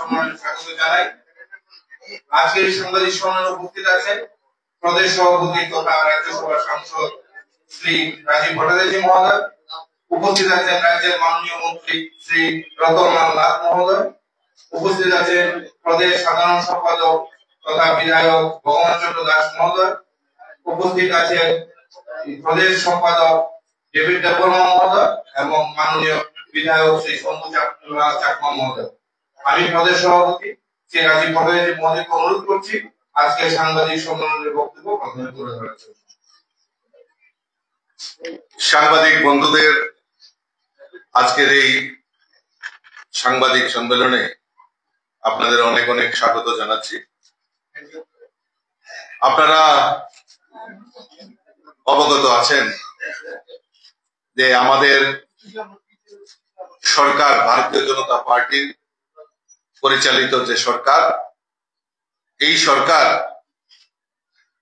সম্মেলনে স্বাগত জানাই। আজকের সাংবাদিক সম্মেলনে উপস্থিত আছেন প্রদেশ সভাপতি তথা রাজ্যসভার সাংসদ শ্রী রাজীব ভট্টাচার্য মহোদয়, উপস্থিত আছেন রাজ্যের মাননীয় মন্ত্রী শ্রী রতনলাল নাথ মহোদয়, উপস্থিত আছেন প্রদেশ সাধারণ সম্পাদক তথা বিধায়ক ভগবান চন্দ্র দাস মহোদয়, উপস্থিত আছেন প্রদেশ সম্পাদক ডেভিড দেববর্মা মহোদয় এবং মাননীয় বিধায়ক শ্রী শম্ভু চাকমা মহোদয়। আমি প্রদেশ সভাপতি শ্রী রাজীব ভট্টাচার্য মহোদয়কে অনুরোধ করছি আজকে সাংবাদিক সম্মেলনের বক্তব্য প্রথমে তুলে ধরার জন্য। সাংবাদিক বন্ধুদের আজকের এই সাংবাদিক সম্মেলনে আপনাদের অনেক অনেক স্বাগত জানাচ্ছি। আপনারা অবগত আছেন যে আমাদের সরকার, ভারতীয় জনতা পার্টির পরিচালিত যে সরকার, এই সরকার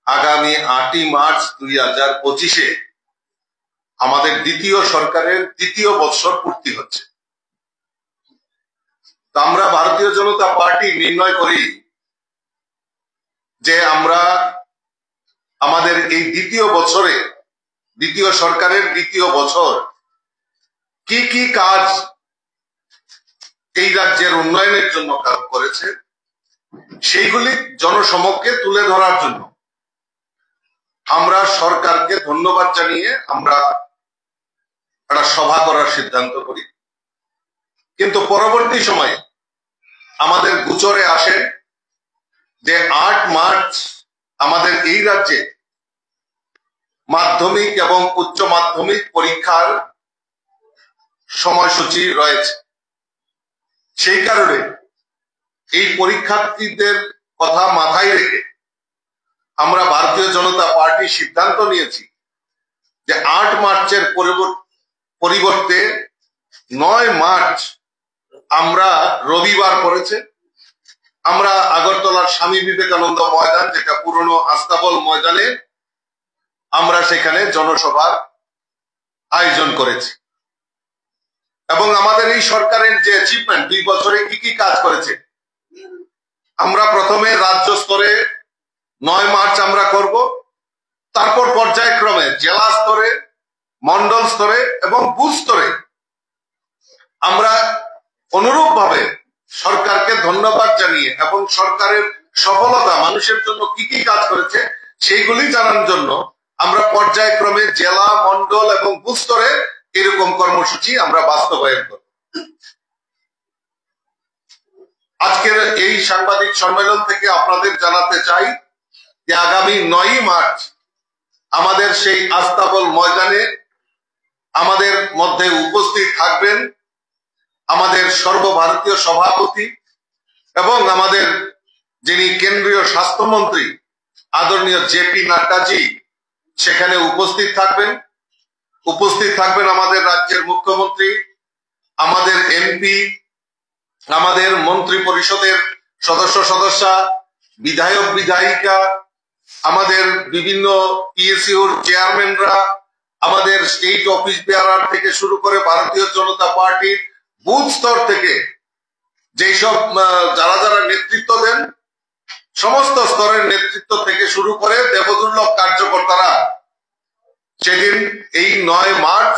আগামী 8ই মার্চ 2025-এ আমাদের দ্বিতীয় সরকারের দ্বিতীয় বৎসর পূর্তি হচ্ছে। তা আমরা ভারতীয় জনতা পার্টি নির্ণয় করি যে আমরা আমাদের এই দ্বিতীয় বছরে, দ্বিতীয় সরকারের দ্বিতীয় বছর কি কি কাজ এই রাজ্যের উন্নয়নের জন্য কাজ করেছে সেইগুলি জনসমক্ষে তুলে ধরার জন্য আমরা সরকারকে ধন্যবাদ জানিয়ে আমরা একটা সভা করার সিদ্ধান্ত করি। কিন্তু পরবর্তী সময়ে আমাদের গোচরে আসে যে 8 মার্চ আমাদের এই রাজ্যে মাধ্যমিক এবং উচ্চ মাধ্যমিক পরীক্ষার সময়সূচি রয়েছে। সেই কারণে এই পরীক্ষার্থীদের কথা মাথায় রেখে আমরা ভারতীয় জনতা পার্টি সিদ্ধান্ত নিয়েছি যে 8 মার্চের পরিবর্তে 9 মার্চ আমরা রবিবার পড়েছে, আমরা আগরতলার স্বামী বিবেকানন্দ ময়দান, যেটা পুরনো আস্তাবল ময়দানে, আমরা সেখানে জনসভার আয়োজন করেছি। এবং আমাদের এই সরকারের যে অ্যাচিভমেন্ট, 2 বছরে কি কি কাজ করেছে, আমরা প্রথমে রাজ্য স্তরে 9 মার্চ আমরা করব, তারপর পর্যায়ক্রমে জেলা স্তরে, মন্ডল স্তরে এবং বুথ স্তরে আমরা অনুরূপভাবে সরকারকে ধন্যবাদ জানিয়ে এবং সরকারের সফলতা, মানুষের জন্য কি কি কাজ করেছে সেইগুলি জানার জন্য আমরা পর্যায়ক্রমে জেলা, মন্ডল এবং বুথ স্তরে এরকম কর্মসূচি আমরা বাস্তবায়ন করব। আজকের এই সাংবাদিক সম্মেলন থেকে আপনাদের জানাতে চাই যে আগামী 9ই মার্চ আমাদের সেই আস্তাবল ময়দানে আমাদের মধ্যে উপস্থিত থাকবেন আমাদের সর্বভারতীয় সভাপতি এবং আমাদের যিনি কেন্দ্রীয় স্বাস্থ্যমন্ত্রী আদরণীয় জেপি নাড্ডাজি সেখানে উপস্থিত থাকবেন। উপস্থিত থাকবেন আমাদের রাজ্যের মুখ্যমন্ত্রী, আমাদের এমপি, আমাদের মন্ত্রী পরিষদের সদস্যা, বিধায়ক বিধায়িকা, আমাদের বিভিন্ন পিএসইউর চেয়ারম্যানরা, আমাদের স্টেট অফিস বেয়ারার থেকে শুরু করে ভারতীয় জনতা পার্টির বুথ স্তর থেকে যেসব যারা যারা নেতৃত্ব দেন, সমস্ত স্তরের নেতৃত্ব থেকে শুরু করে দেবদুর্লভ কার্যকর্তারা সেদিন এই 9 মার্চ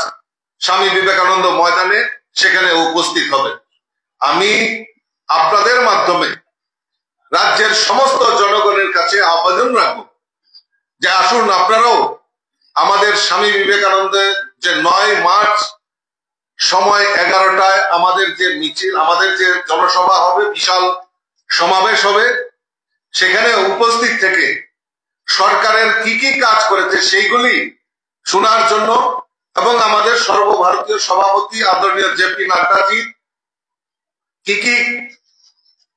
স্বামী বিবেকানন্দ ময়দানে সেখানে উপস্থিত হবে। আমি আপনাদের মাধ্যমে রাজ্যের সমস্ত জনগণের কাছে আবেদন রাখবো যে আসুন আপনারাও আমাদের স্বামী বিবেকানন্দের যে 9 মার্চ সময় 11টায় আমাদের যে মিছিল, আমাদের যে জনসভা হবে, বিশাল সমাবেশ হবে, সেখানে উপস্থিত থেকে সরকারের কি কি কাজ করেছে সেইগুলি শোনার জন্য এবং আমাদের সর্বভারতীয় সভাপতি আদরণীয় জেপি নাড্ডাজি কি কি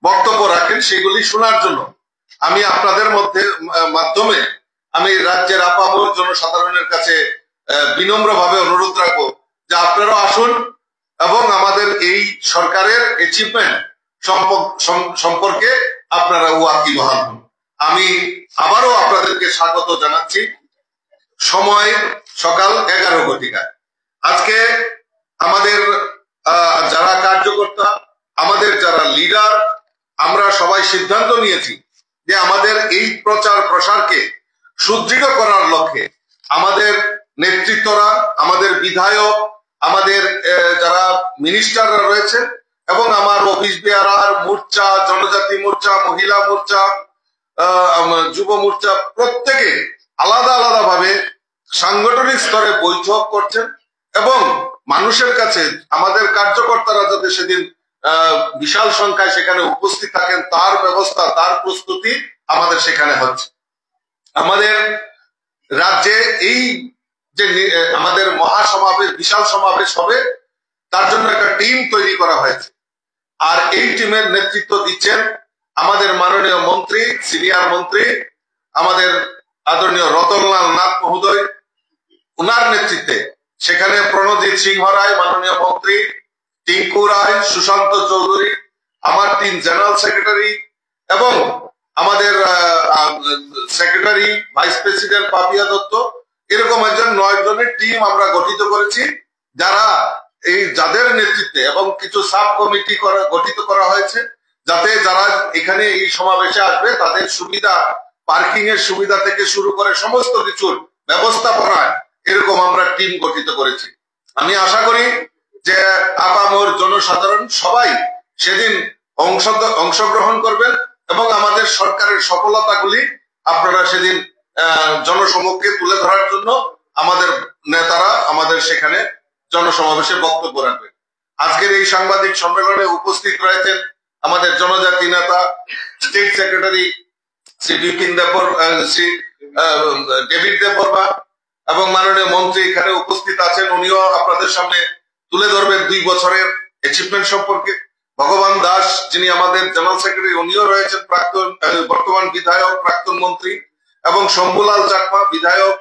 বক্তব্য রাখেন সেগুলি শোনার জন্য আমি আপনাদের মাধ্যমে আমি রাজ্যের আপামর জনসাধারণের কাছে বিনম্রভাবে অনুরোধ রাখবো যে আপনারা আসুন এবং আমাদের এই সরকারের অ্যাচিভমেন্ট সম্পর্কে আপনারা ওয়াকিবহাল হন। আমি আবারও আপনাদেরকে স্বাগত জানাচ্ছি। সময় সকাল 11 ঘটিকায়। আজকে আমাদের যারা কার্যকর্তা, আমাদের যারা লিডার, আমরা সবাই সিদ্ধান্ত নিয়েছি যে আমাদের এই প্রচার প্রসারকে সুদৃঢ় করার লক্ষ্যে আমাদের নেতৃত্বরা, আমাদের বিধায়ক, আমাদের যারা মিনিস্টাররা রয়েছেন এবং আমার অফিস বেয়ারার, মোর্চা, জনজাতি মোর্চা, মহিলা মোর্চা, যুব মোর্চা প্রত্যেকে আলাদা আলাদা ভাবে সাংগঠনিক স্তরে বৈঠক করছেন এবং মানুষের কাছে আমাদের কার্যকর্তারা যাতে সেদিন বিশাল সংখ্যায় সেখানে উপস্থিত থাকেন তার ব্যবস্থা, তার প্রস্তুতি আমাদের সেখানে হচ্ছে। আমাদের রাজ্যে এই যে আমাদের মহাসমাবেশ, বিশাল সমাবেশ হবে, তার জন্য একটা টিম তৈরি করা হয়েছে। আর এই টিমের নেতৃত্ব দিচ্ছেন আমাদের মাননীয় মন্ত্রী, সিনিয়র মন্ত্রী, আমাদের আদরণীয় রতনলাল নাথ মহোদয়, উনার নেতৃত্বে সেখানে প্রণজিৎ সিংহ রায় মাননীয় মন্ত্রী, টিঙ্কু রায়, সুশান্ত চৌধুরী, আমার 3 জেনারেল সেক্রেটারি এবং আমাদের secretary vice president Papiya Dutta, এরকম একজন 9 জনের টিম আমরা গঠিত করেছি, যারা যাদের নেতৃত্বে এবং কিছু সাব কমিটি গঠিত করা হয়েছে, যাতে যারা এখানে এই সমাবেশে আসবে তাদের সুবিধা, পার্কিং এর সুবিধা থেকে শুরু করে সমস্ত কিছুর ব্যবস্থাপনায় এরকম আমরা টিম গঠিত করেছি। আমি আশা করি যে আপামর জনসাধারণ সবাই সেদিন অংশগ্রহণ করবেন এবং আমাদের সরকারের সফলতাগুলি আপনারা সেদিন জনসমক্ষে তুলে ধরার জন্য আমাদের নেতারা আমাদের সেখানে জনসমাবেশে বক্তব্য রাখবেন। আজকের এই সাংবাদিক সম্মেলনে উপস্থিত রয়েছেন আমাদের জনজাতি নেতা, state secretary Shri Bipin Shri David Debbarma এবং মাননীয় মন্ত্রী এখানে উপস্থিত আছেন, উনিও আপনাদের সামনে তুলে ধরবেন 2 বছরের অ্যাচিভমেন্ট সম্পর্কে। ভগবান দাস যিনি আমাদের জেনারেল সেক্রেটারি, উনিও রয়েছেন, বর্তমান বিধায়ক, প্রাক্তন মন্ত্রী, এবং শম্ভুলাল চাকমা বিধায়ক,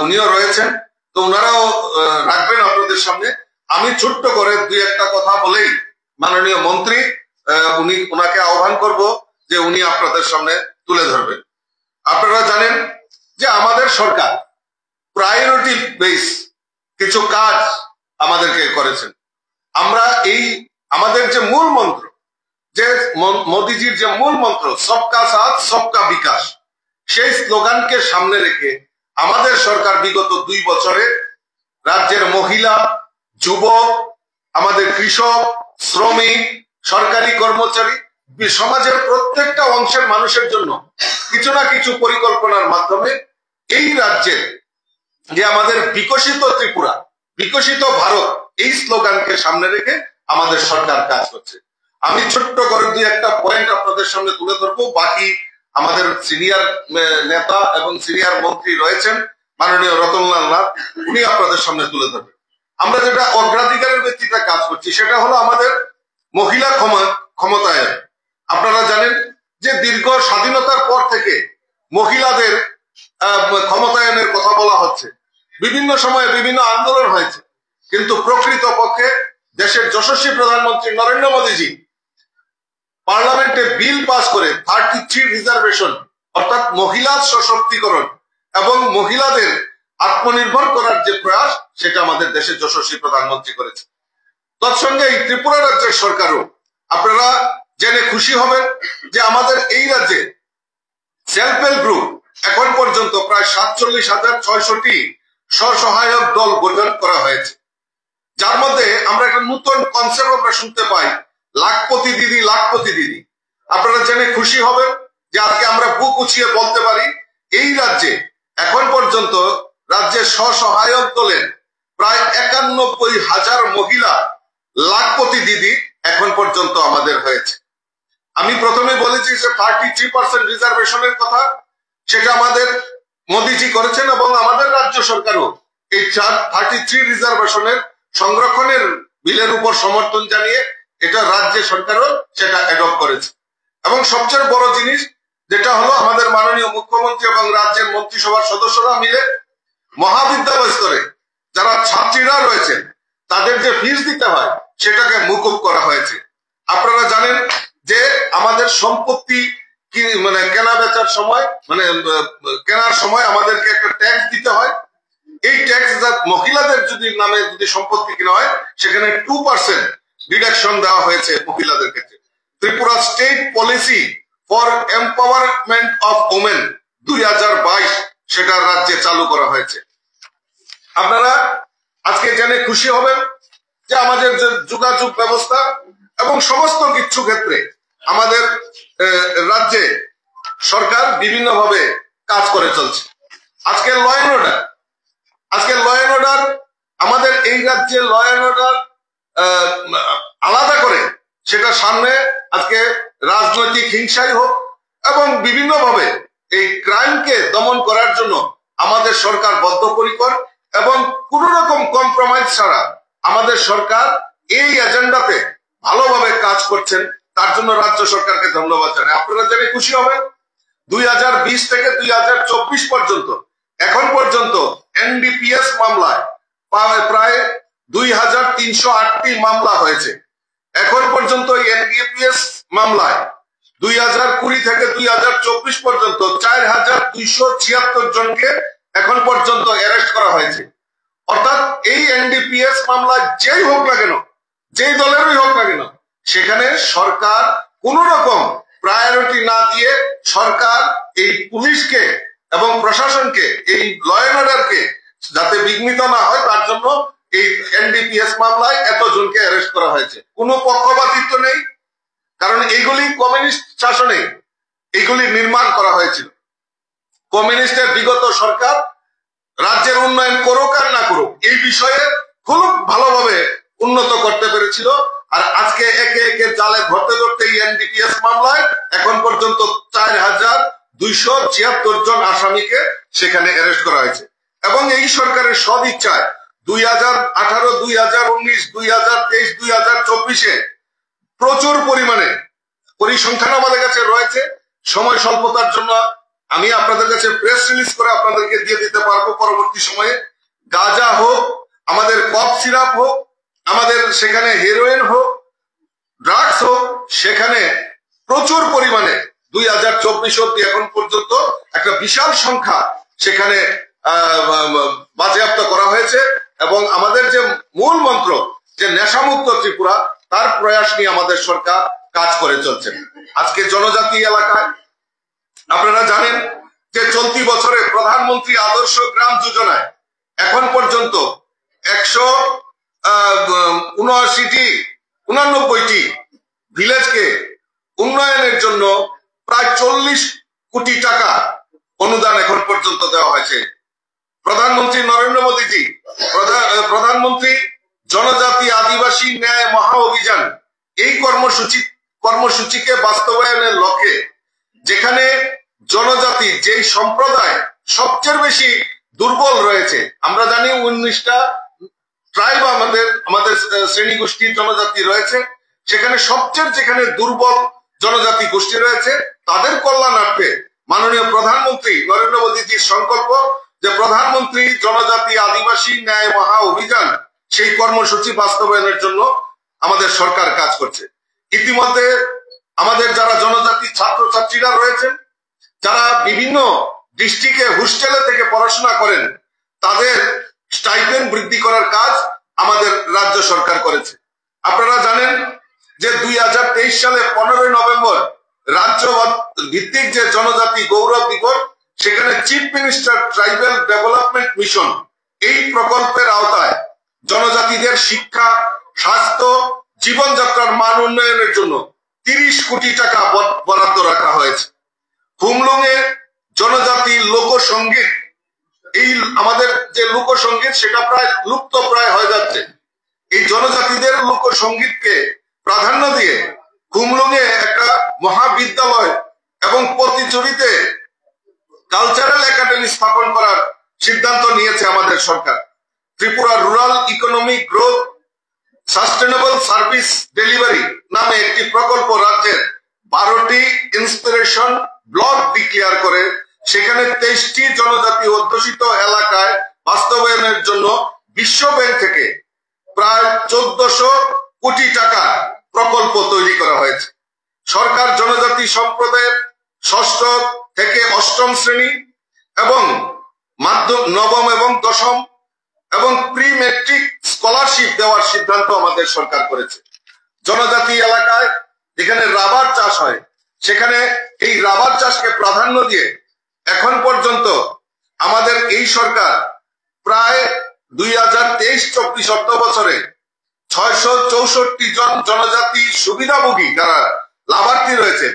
উনিও রয়েছেন। তো উনারাও রাখবেন আপনাদের সামনে। আমি ছোট্ট করে 2-1টা কথা বলেই মাননীয় মন্ত্রী উনাকে আহ্বান করব যে উনি আপনাদের সামনে তুলে ধরবেন। আপনারা জানেন যে আমাদের সরকার প্রায়োরিটি বেস কিছু কাজ আমাদেরকে করেছেন। আমরা আমাদের যে মূল মন্ত্র, যে মোদিজির যে মূল মন্ত্র সবকা সাথ সবকা বিকাশ, সেই স্লোগানকে সামনে রেখে আমাদের সরকার বিগত 2 বছরে রাজ্যের মহিলা, যুবক, আমাদের কৃষক, শ্রমিক, সরকারি কর্মচারী, সমাজের প্রত্যেকটা অংশের মানুষের জন্য কিছু না কিছু পরিকল্পনার মাধ্যমে এই রাজ্যের যে আমাদের বিকশিত ত্রিপুরা, বিকশিত ভারত, এই স্লোগানকে সামনে রেখে আমাদের সরকার কাজ করছে। আমি ছোট্ট করে 2-1টা পয়েন্ট আপনাদের সামনে তুলে ধরবো। বাকি আমাদের সিনিয়র নেতা এবং সিনিয়র মন্ত্রী রয়েছেন, মাননীয় রতনলাল নাথ, উনি আপনাদের সামনে তুলে ধরবেন। আমরা যেটা অগ্রাধিকারের ভিত্তিতে কাজ করছি সেটা হলো আমাদের মহিলা ক্ষমতায়ন। আপনারা জানেন যে দীর্ঘ স্বাধীনতার পর থেকে মহিলাদের ক্ষমতায়নের কথা বলা হচ্ছে, বিভিন্ন সময়ে বিভিন্ন আন্দোলন হয়েছে, কিন্তু প্রকৃতপক্ষে দেশের যশস্বী প্রধানমন্ত্রী নরেন্দ্র মোদীজি পার্লামেন্টে বিল পাস করে 33 রিজার্ভেশন, অর্থাৎ মহিলা সশক্তিকরণ এবং মহিলাদের আত্মনির্ভর করার যে প্রয়াস, সেটা আমাদের দেশের যশস্বী প্রধানমন্ত্রী করেছে। তৎসঙ্গে এই ত্রিপুরা রাজ্যের সরকারও, আপনারা জেনে খুশি হবেন যে আমাদের এই রাজ্যে সেলফ হেল্প গ্রুপ এখন পর্যন্ত প্রায় 47,600টি স্বসহায়ক দল গঠন করা হয়েছে, যার মধ্যে আমরা একটা নতুন কনসেপ্ট আমরা শুনতে পাই, লাখপতি দিদি, লাখপতি দিদি। আপনারা জেনে খুশি হবেন যে আজকে আমরা বুক উঁচিয়ে বলতে পারি এই রাজ্যে এখন পর্যন্ত রাজ্যের স্বসহায়ক দলের প্রায় 91,000 মহিলা লাখপতি দিদি এখন পর্যন্ত আমাদের হয়েছে। আমি প্রথমে বলেছি যে 33% রিজার্ভেশনের কথা, সেটা আমাদের মোদিজি করেছেন এবং আমাদের রাজ্য সরকারও এই 33 রিজার্ভেশনের সংরক্ষণের বিলের উপর সমর্থন জানিয়ে এটা রাজ্য সরকারও সেটা অ্যাডপ্ট করেছে। এবং সবচেয়ে বড় জিনিস যেটা হলো আমাদের মাননীয় মুখ্যমন্ত্রী এবং রাজ্যের মন্ত্রিসভার সদস্যরা মিলে মহাবিদ্যালয় স্তরে যারা ছাত্রীরা রয়েছেন তাদের যে ফিস দিতে হয় সেটাকে মকুব করা হয়েছে। আপনারা জানেন যে আমাদের সম্পত্তি কেনা বেচার সময় কেনার সময় আমাদেরকে একটা ট্যাক্স দিতে হয়। এই ট্যাক্স মহিলাদের নামে যদি সম্পত্তি কেনা হয় সেখানে 2% ডিডাকশন দেওয়া হয়েছে মহিলাদের ক্ষেত্রে। Tripura state policy for empowerment of women 2022 সেটা রাজ্যে চালু করা হয়েছে। আপনারা আজকে জেনে খুশি হবেন যে আমাদের যে যোগাযোগ ব্যবস্থা এবং সমস্ত কিছু ক্ষেত্রে আমাদের রাজ্যে সরকার বিভিন্নভাবে কাজ করে চলছে। আজকে ল অ্যান্ড অর্ডার আমাদের এই রাজ্যে ল অ্যান্ড অর্ডার আলাদা করে সেটা সামনে আজকে রাজনৈতিক হিংসাই হোক এবং বিভিন্নভাবে এই ক্রাইমকে দমন করার জন্য আমাদের সরকার বদ্ধপরিকর এবং কোন রকম কম্প্রোমাইজ ছাড়া আমাদের সরকার এই এজেন্ডাতে ভালোভাবে কাজ করছেন। তার জন্য রাজ্য সরকারকে ধন্যবাদ জানাই। আপনারা জেনে খুশি হবেন 2020 থেকে 2024 পর্যন্ত এখন পর্যন্ত এনডিপিএস মামলায় প্রায় 2308টি মামলা হয়েছে। এখন পর্যন্ত এনডিপিএস মামলায় 2020 থেকে 2024 পর্যন্ত 4276 জনকে এখন পর্যন্ত অ্যারেস্ট করা হয়েছে। অর্থাৎ এই এনডিপিএস মামলা যেই হোক না কেন, যেই দলেরই হোক না কেন, সেখানে সরকার কোন রকম প্রায়োরিটি না দিয়ে সরকার এই পুলিশকে এবং প্রশাসনকে এই ল অ্যান্ড অর্ডারকে যাতে বিঘ্নিত না হয় তার জন্য এই এনডিপিএস মামলায় এতজনকে অ্যারেস্ট করা হয়েছে। কোনো পক্ষপাতিত্ব নেই, কারণ এইগুলি কমিউনিস্ট শাসনে এইগুলি নির্মাণ করা হয়েছিল। কমিউনিস্টের বিগত সরকার রাজ্যের উন্নয়ন করুক আর না করুক এই বিষয়ে খুব ভালোভাবে উন্নত করতে পেরেছিল। আর আজকে একে একে জালে ধরতে ধরতে এই এনডিপিএস মামলায় এখন পর্যন্ত 4276 জন আসামিকে সেখানে অ্যারেস্ট করা হয়েছে। এবং এই সরকারের সদ ইচ্ছায় 2018, 2019, 2023, 2024-এ প্রচুর পরিমাণে পরিসংখ্যান আমাদের কাছে রয়েছে। সময় স্বল্পতার জন্য আমি আপনাদের কাছে প্রেস রিলিজ করে আপনাদেরকে দিয়ে দিতে পারবো পরবর্তী সময়ে। গাঁজা হোক, আমাদের কফ সিরাপ হোক, আমাদের সেখানে হেরোইন হোক, ড্রাগস হোক, সেখানে প্রচুর পরিমাণে 2024 অব্দি এখন পর্যন্ত একটা বিশাল সংখ্যা সেখানে বাজেয়াপ্ত করা হয়েছে। এবং আমাদের যে মূল মন্ত্র যে নেশামুক্ত ত্রিপুরা, তার প্রয়াস নিয়ে আমাদের সরকার কাজ করে চলছে। আজকে জনজাতি এলাকায় আপনারা জানেন যে চলতি বছরে প্রধানমন্ত্রী আদর্শ গ্রাম যোজনায় এখন পর্যন্ত 189টি ভিলেজকে উন্নয়নের জন্য প্রায় 40 কোটি টাকা অনুদান এখন পর্যন্ত দেওয়া হয়েছে। প্রধানমন্ত্রী নরেন্দ্র মোদীজি প্রধানমন্ত্রী জনজাতি আদিবাসী ন্যায় মহা অভিযান এই কর্মসূচিকে বাস্তবায়নের লক্ষ্যে যেখানে জনজাতি যেই সম্প্রদায় সবচেয়ে বেশি দুর্বল রয়েছে, আমরা জানি 19টা ট্রাইব আমাদের শ্রেণী গোষ্ঠীর জনজাতি রয়েছে, সেখানে সবচেয়ে যেখানে দুর্বল জনজাতি গোষ্ঠী রয়েছে তাদের কল্যাণার্থে মাননীয় প্রধানমন্ত্রী নরেন্দ্র মোদীজির সংকল্প যে প্রধানমন্ত্রী জনজাতি আদিবাসী ন্যায় মহা অভিযান সেই কর্মসূচি বাস্তবায়নের জন্য আমাদের সরকার কাজ করছে। ইতিমধ্যে আমাদের যারা জনজাতি ছাত্রছাত্রীরা রয়েছেন, যারা বিভিন্ন ডিস্ট্রিক্টে হোস্টেলে থেকে পড়াশোনা করেন, তাদের স্টাইপেন্ড বৃদ্ধি করার কাজ আমাদের রাজ্য সরকার করেছে। আপনারা জানেন যে 2023 সালে 15 নভেম্বর রাজ্য ভিত্তিক যে জনজাতি গৌরব দিবস, সেখানে chief minister tribal development mission এই প্রকল্পের আওতায় জনজাতিদের শিক্ষা, স্বাস্থ্য, জীবনযাত্রার মান উন্নয়নের জন্য 30 কোটি টাকা বরাদ্দ রাখা হয়েছে। হুমলুঙে জনজাতি লোকসঙ্গীত, এই আমাদের যে লোকসঙ্গীত সেটা প্রায় লুপ্ত প্রায় হয়ে যাচ্ছে। এই জনজাতিদের লোকসঙ্গীতকে প্রাধান্য দিয়ে হুমলুঙে একটা মহাবিদ্যালয় এবং প্রতিচুরিতে কালচারাল একাডেমি স্থাপন করার সিদ্ধান্ত নিয়েছে আমাদের সরকার। Tripura rural economic growth sustainable service delivery নামে একটি প্রকল্প রাজ্যের 12টি ইন্সপিরেশন ব্লক ডিক্লেয়ার করে সেখানে 23টি জনজাতি অধ্যুষিত এলাকায় বাস্তবায়নের জন্য বিশ্ব ব্যাংক থেকে প্রায় 1400 কোটি টাকা প্রকল্প তৈরি করা হয়েছে। সরকার জনজাতি সম্প্রদায়ের 6ষ্ঠ থেকে 8ম শ্রেণী এবং নবম এবং 10ম এবং প্রি মেট্রিক স্কলারশিপ দেওয়ার সিদ্ধান্ত আমাদের সরকার করেছে। জনজাতি এলাকায় যেখানে রাবার চাষ হয়, সেখানে এই রাবার চাষকে প্রাধান্য দিয়ে এখন পর্যন্ত আমাদের এই সরকার প্রায় 2023-24 অর্থ বছরে 664 জন জনজাতি সুবিধাভোগী যারা লাভার্থী রয়েছে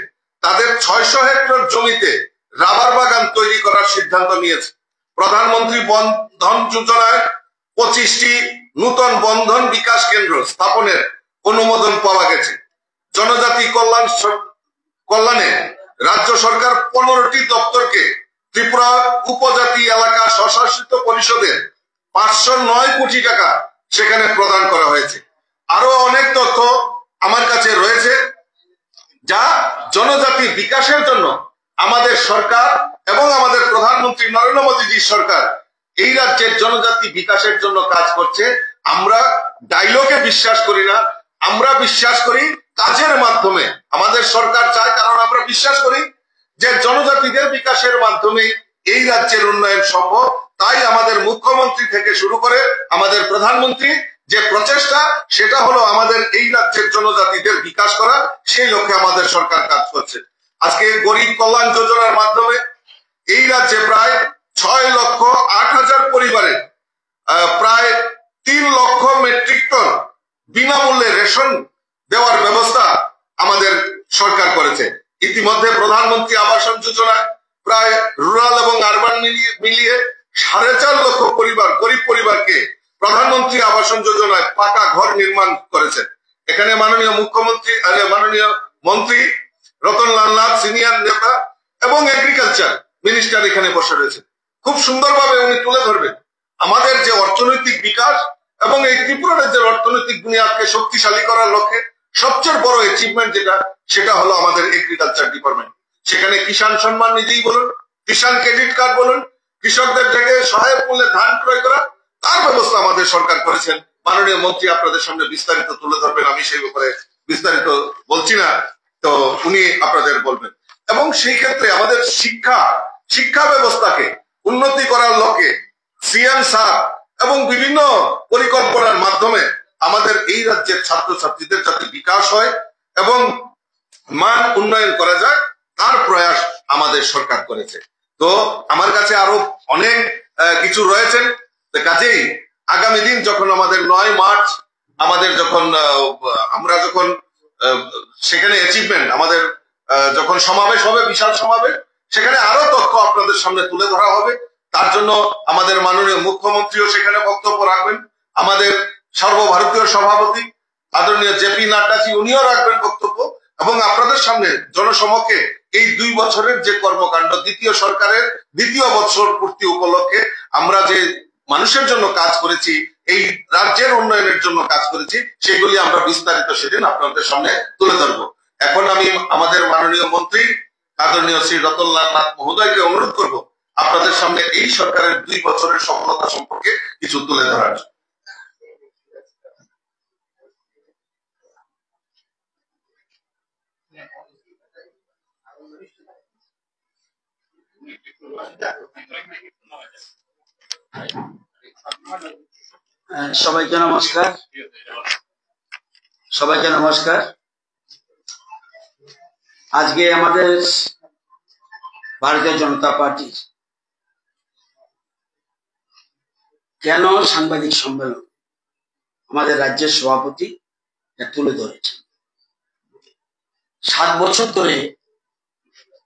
তাদের 600 হেক্টর জমিতে রাবার বাগান তৈরি করার সিদ্ধান্ত নিয়েছে। প্রধানমন্ত্রী বন্ধন যোজনায় 25টি নূতন বন্ধন বিকাশ কেন্দ্র স্থাপনের অনুমোদন পাওয়া গেছে। জনজাতি কল্যাণে রাজ্য সরকার 15টি দপ্তরকে ত্রিপুরা উপজাতি এলাকা স্বশাসিত পরিষদের 509 কোটি টাকা সেখানে প্রদান করা হয়েছে। আরো অনেক তথ্য আমার কাছে রয়েছে যা জনজাতি বিকাশের জন্য আমাদের সরকার এবং আমাদের প্রধানমন্ত্রী নরেন্দ্র মোদীজির সরকার এই রাজ্যের জনজাতি বিকাশের জন্য কাজ করছে। আমরা ডায়লগে বিশ্বাস করি না, আমরা বিশ্বাস করি কাজের মাধ্যমে। আমাদের সরকার চায়, কারণ আমরা বিশ্বাস করি যে জনজাতিদের বিকাশের মাধ্যমে এই রাজ্যের উন্নয়ন সম্ভব। তাই আমাদের মুখ্যমন্ত্রী থেকে শুরু করে আমাদের প্রধানমন্ত্রী যে প্রচেষ্টা, সেটা হলো আমাদের এই রাজ্যের জনজাতিদের বিকাশ করা। সেই লক্ষ্যে আমাদের সরকার কাজ করছে। আজকে গরিব কল্যাণ যোজনার মাধ্যমে এই রাজ্যে প্রায় 6,08,000 পরিবারের প্রায় 3 লক্ষ মেট্রিক টন বিনামূল্যে রেশন দেওয়ার ব্যবস্থা আমাদের সরকার করেছে। ইতিমধ্যে প্রধানমন্ত্রী আবাসন যোজনায় প্রায় রুরাল এবং আরবান মিলিয়ে 4.5 লক্ষ পরিবার, গরিব পরিবারকে প্রধানমন্ত্রী আবাসন যোজনায় পাকা ঘর নির্মাণ করেছেন। এখানে মাননীয় মুখ্যমন্ত্রী, মাননীয় মন্ত্রী রতনলাল নাথ, সিনিয়র নেতা এবং এগ্রিকালচার মিনিস্টার এখানে বসে রয়েছে। খুব সুন্দরভাবে উনি তুলে ধরবেন আমাদের যে অর্থনৈতিক বিকাশ এবং এই ত্রিপুরা রাজ্যের অর্থনৈতিক বুনিয়াদকে শক্তিশালী করার লক্ষ্যে সবচেয়ে বড় অ্যাচিভমেন্ট যেটা, সেটা হলো আমাদের এগ্রিকালচার ডিপার্টমেন্ট। সেখানে কিষাণ সম্মান নিধি বলুন, কিষাণ ক্রেডিট কার্ড বলুন, কৃষকদের থেকে সহায়ক মূল্যে ধান ক্রয় করা, তার ব্যবস্থা আমাদের সরকার করেছেন। মাননীয় মন্ত্রী আপনাদের সামনে বিস্তারিত তুলে ধরবেন, আমি সেই ব্যাপারে বিস্তারিত বলছি না, তো উনি আপনাদের বলবেন। এবং সেই ক্ষেত্রে আমাদের শিক্ষা ব্যবস্থাকে উন্নতি করার লক্ষ্যে সিএম স্যার এবং বিভিন্ন পরিকল্পনার মাধ্যমে আমাদের এই রাজ্যের ছাত্রছাত্রীদের যাতে বিকাশ হয় এবং মান উন্নয়ন করা যায়, তার প্রয়াস আমাদের সরকার করেছে। তো আমার কাছে আরো অনেক কিছু রয়েছেন। কাজেই আগামী দিন যখন আমাদের 9 মার্চ আমাদের আমরা যখন সেখানে অ্যাচিভমেন্ট আমাদের যখন সমাবেশ হবে, বিশাল সমাবেশ, সেখানে আরো তথ্য আপনাদের সামনে তুলে ধরা হবে। তার জন্য আমাদের মাননীয় মুখ্যমন্ত্রীও সেখানে বক্তব্য রাখবেন, আমাদের সর্বভারতীয় সভাপতি আদরণীয় জেপি নাড্ডাজি উনিও রাখবেন বক্তব্য, এবং আপনাদের সামনে জনসমক্ষে এই 2 বছরের যে কর্মকাণ্ড, দ্বিতীয় সরকারের 2য় বছর পূর্তি উপলক্ষে আমরা যে মানুষের জন্য কাজ করেছি, এই রাজ্যের উন্নয়নের জন্য কাজ করেছি, সেগুলি আমরা বিস্তারিত সেদিন আপনাদের সামনে তুলে ধরব। এখন আমি আমাদের মাননীয় মন্ত্রী আদরণীয় শ্রী রতনলাল নাথ মহোদয়কে অনুরোধ করব আপনাদের সামনে এই সরকারের 2 বছরের সফলতা সম্পর্কে কিছু তুলে ধরার জন্য। সবাইকে নমস্কার। আজকে আমাদের ভারতীয় জনতা পার্টির কেন সাংবাদিক সম্মেলন আমাদের রাজ্যের সভাপতি তুলে ধরেছে। 7 বছর ধরে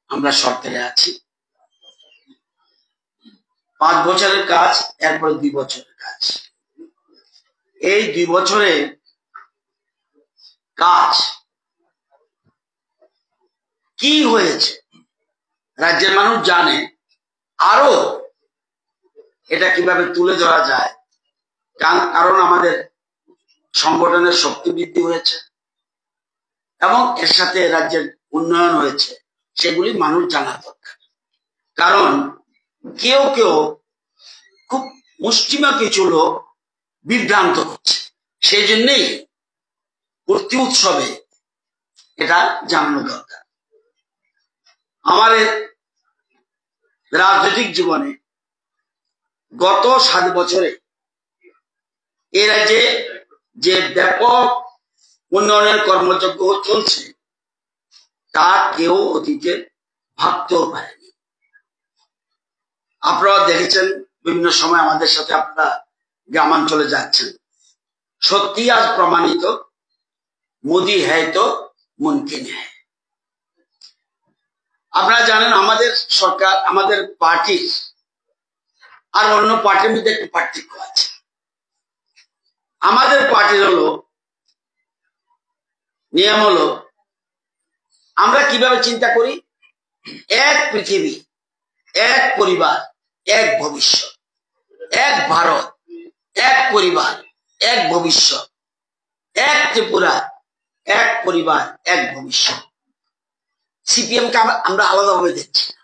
আমরা সরকারে আছি। 5 বছরের কাজ, এরপরে 2 বছরের কাজ। এই 2 বছরে কাজ কি হয়েছে রাজ্যের মানুষ জানে। আরো এটা কিভাবে তুলে ধরা যায়, কারণ আমাদের সংগঠনের শক্তি বৃদ্ধি হয়েছে এবং এর সাথে রাজ্যের উন্নয়ন হয়েছে, সেগুলি মানুষ জানা দরকার। কারণ কেউ খুব মুষ্টিমেয় কিছু লোক বিভ্রান্ত হচ্ছে, সেই জন্যই প্রতি উৎসবে এটা জানানো দরকার। আমাদের রাজনৈতিক জীবনে গত 7 বছরে এ রাজ্যে যে ব্যাপক উন্নয়নের কর্মযজ্ঞ চলছে, তা কেউ অতীতে ভাবতেও পারেনি। আপনারা দেখেছেন বিভিন্ন সময় আমাদের সাথে আপনারা গ্রামাঞ্চলে যাচ্ছেন, সত্যি আজ প্রমাণিত মোদি হ্যায় তো মুমকিন হ্যায়। আপনারা জানেন আমাদের সরকার, আমাদের পার্টির আর অন্য পার্টির মধ্যে একটু পার্থক্য আছে। আমাদের পার্টির নিয়ম হলো, আমরা কিভাবে চিন্তা করি, এক পৃথিবী, এক পরিবার, এক ভবিষ্যৎ, এক ভারত, এক পরিবার, এক ভবিষ্যৎ, এক ত্রিপুরা, এক পরিবার, এক ভবিষ্যৎ। সিপিএম কে আমরা আলাদাভাবে দেখছি না।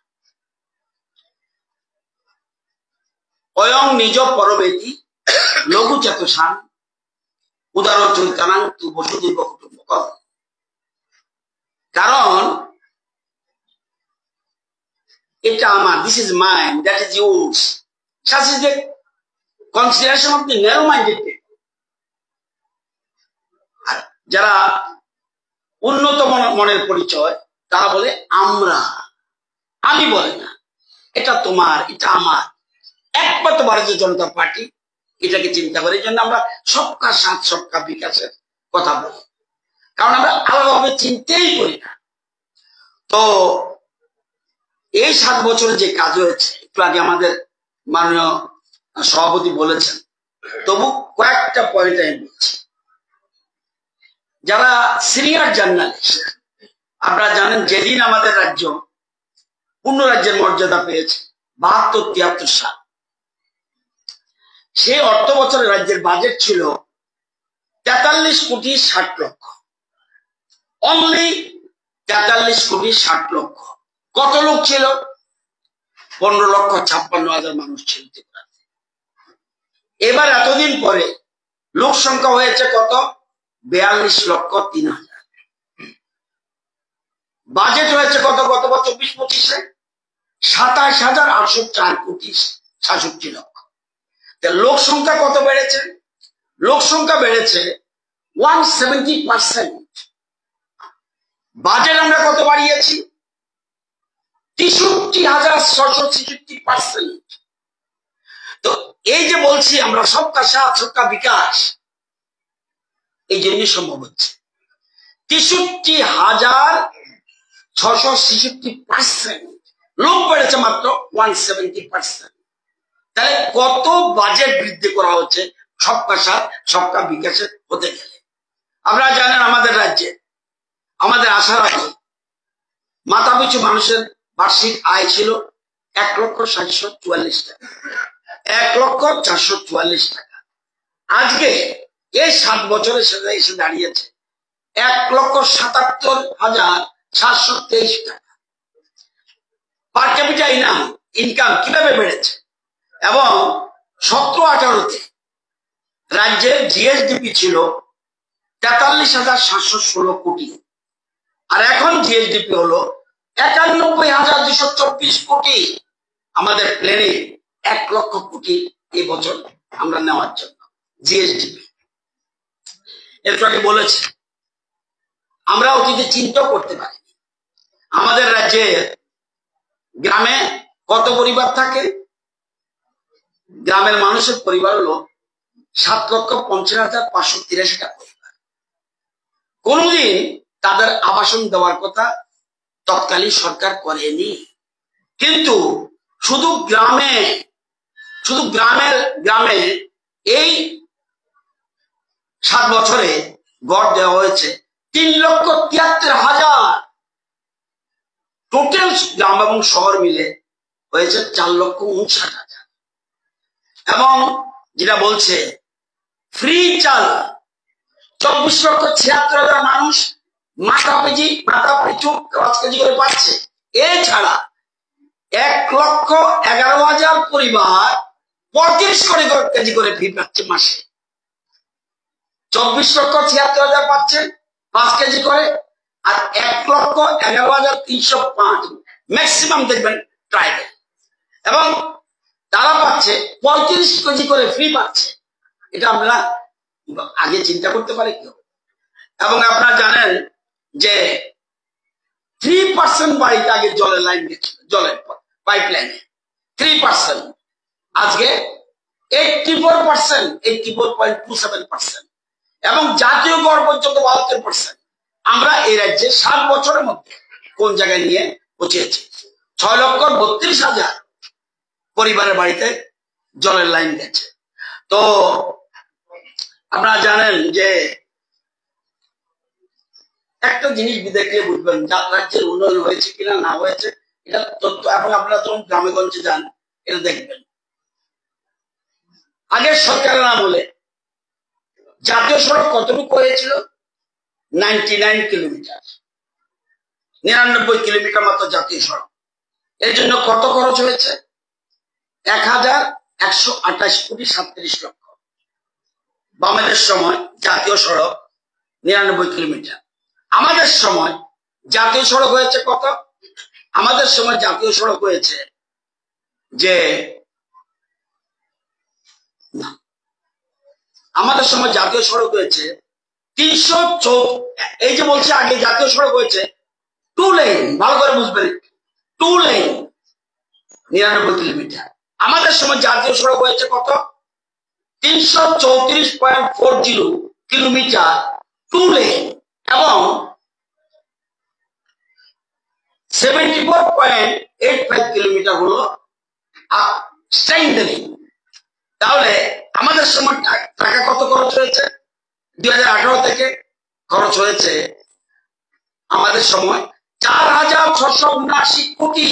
অয়ং নিজ পরবেতি লঘু চেতসান উদার চৈতনাং তু বসুদৈব কুটুম্বকম। কারণ এটা আমার, this is mine, that is yours, such is the consideration of the narrow minded people. আর যারা উন্নত মনের পরিচয় তারা বলে আমরা, আমি বলে না, এটা তোমার, এটা আমার। একমাত্র ভারতীয় জনতা পার্টি এটাকে চিন্তা করে, এই জন্য আমরা সবকা সাথ সবকা বিকাশের কথা বলি, কারণ আমরা আলাদাভাবে চিন্তাই করি না। তো এই 7 বছরে যে কাজ হয়েছে, একটু আগে আমাদের মাননীয় সভাপতি বলেছেন, তবু কয়েকটা পয়েন্ট আমি বলছি। যারা সিনিয়র জার্নালিস্ট, আপনারা জানেন যেদিন আমাদের রাজ্য পূর্ণ রাজ্যের মর্যাদা পেয়েছে 72-73 সাল, সেই অর্থ বছরে রাজ্যের বাজেট ছিল 43 কোটি 60 লক্ষ, অনলি 43 কোটি 60 লক্ষ। কত লোক ছিল? 15,56,000 মানুষ ছিল ত্রিপুরাতে। এবার এতদিন পরে লোক সংখ্যা হয়েছে কত? 42,03,000। বাজেট হয়েছে কত গত বছর 24-25-এ? 27,804 কোটি 66 লক্ষ। লোক সংখ্যা কত বেড়েছে? লোক সংখ্যা বেড়েছে 170%। বাজেট আমরা কত বাড়িয়েছি? 63,666%। তো এই যে বলছি আমরা সবকা সাথ সবকা বিকাশ, এই জন্যই সম্ভব হচ্ছে। 63,666%। লোক বেড়েছে মাত্র 170%। তাহলে কত বাজেট বৃদ্ধি করা হচ্ছে সবকা সাথ সবকা বিকাশের হতে গেলে। আপনারা জানেন আমাদের রাজ্যে, আমাদের আশার আগে মাথাপিছু মানুষের বার্ষিক আয় ছিল 1,744 টাকা, 1,444 টাকা। আজকে এই 7 বছরে সেটা এসে দাঁড়িয়েছে 1,77,723 টাকা। পার ক্যাপিটা ইনকাম কিভাবে বেড়েছে, এবং 17-18-তে রাজ্যের জিএসডিপি ছিল 43,716 কোটি, আর এখন জিএসডিপি হলো 91,224 কোটি। আমাদের প্ল্যানে 1 লক্ষ কোটি এই বছর আমরা নেওয়ার জন্য জিএসডিপি। এরপরে বলেছে আমরা অতীতে চিন্তাও করতে পারি। আমাদের রাজ্যের গ্রামে কত পরিবার থাকে? গ্রামের মানুষের পরিবার হলো 7,50,583টা পরিবার। কোনদিন তাদের আবাসন দেওয়ার কথা তৎকালীন সরকার করেনি, কিন্তু শুধু গ্রামে এই 7 বছরে গড় দেওয়া হয়েছে 3,73,000। টোটাল গ্রাম এবং শহর মিলে হয়েছে 4,59,000। এবং যেটা বলছে ফ্রি চাল 24,76,000 মানুষ মাথা পিছু 5 কেজি করে পাচ্ছে। এছাড়া 1,11,000 পরিবার 35 কেজি করে ফি পাচ্ছে মাসে। 24,76,000 পাচ্ছে 5 কেজি করে, আর 1,11,305 ম্যাক্সিমাম দেখবেন ট্রাইবেল, এবং তারা পাচ্ছে 35 কেজি করে ফ্রি পাচ্ছে। এটা আমরা আগে চিন্তা করতে পারি কেউ? এবং আপনারা জানেন যে 3% বাড়িতে আগে জলের লাইন গেছিল, জলের পাইপ লাইনে 3%, আজকে 84%, 84.27%, এবং জাতীয় গড় পর্যন্ত 72%। আমরা এই রাজ্যে 7 বছরের মধ্যে কোন জায়গায় নিয়ে পৌঁছেছি? 6,32,000 পরিবারের বাড়িতে জলের লাইন গেছে। তো আপনারা জানেন যে একটা জিনিস দেখলে বুঝবেন রাজ্যের উন্নয়ন হয়েছে কিনা না হয়েছে, এটা তথ্য এখন আপনারা যখন গ্রামে গঞ্জে যান এটা দেখবেন। আগের সরকারের আমলে জাতীয় সড়ক কতটুকু হয়েছিল? 99 কিলোমিটার, 99 কিলোমিটার মাত্র জাতীয় সড়ক। এর জন্য কত খরচ হয়েছে? 1,128,37,00,000। বামেদের সময় জাতীয় সড়ক 99 কিলোমিটার। আমাদের সময় জাতীয় সড়ক হয়েছে কত? আমাদের সময় জাতীয় সড়ক হয়েছে যে আমাদের সময় জাতীয় সড়ক হয়েছে 304। এই যে বলছি আগে জাতীয় সড়ক হয়েছে 2 লেন, ভালো করে বুঝবেন, 2 লেন 99 কিলোমিটার। আমাদের সময় জাতীয় সড়ক হয়েছে কত? 334.40 কিলোমিটার 2 লেন, এবং 74.85 কিলোমিটার হলো স্ট্রেংথেনিং। তাহলে আমাদের সময় টাকা কত খরচ হয়েছে? 2018 থেকে খরচ হয়েছে আমাদের সময় 4,679 কোটি,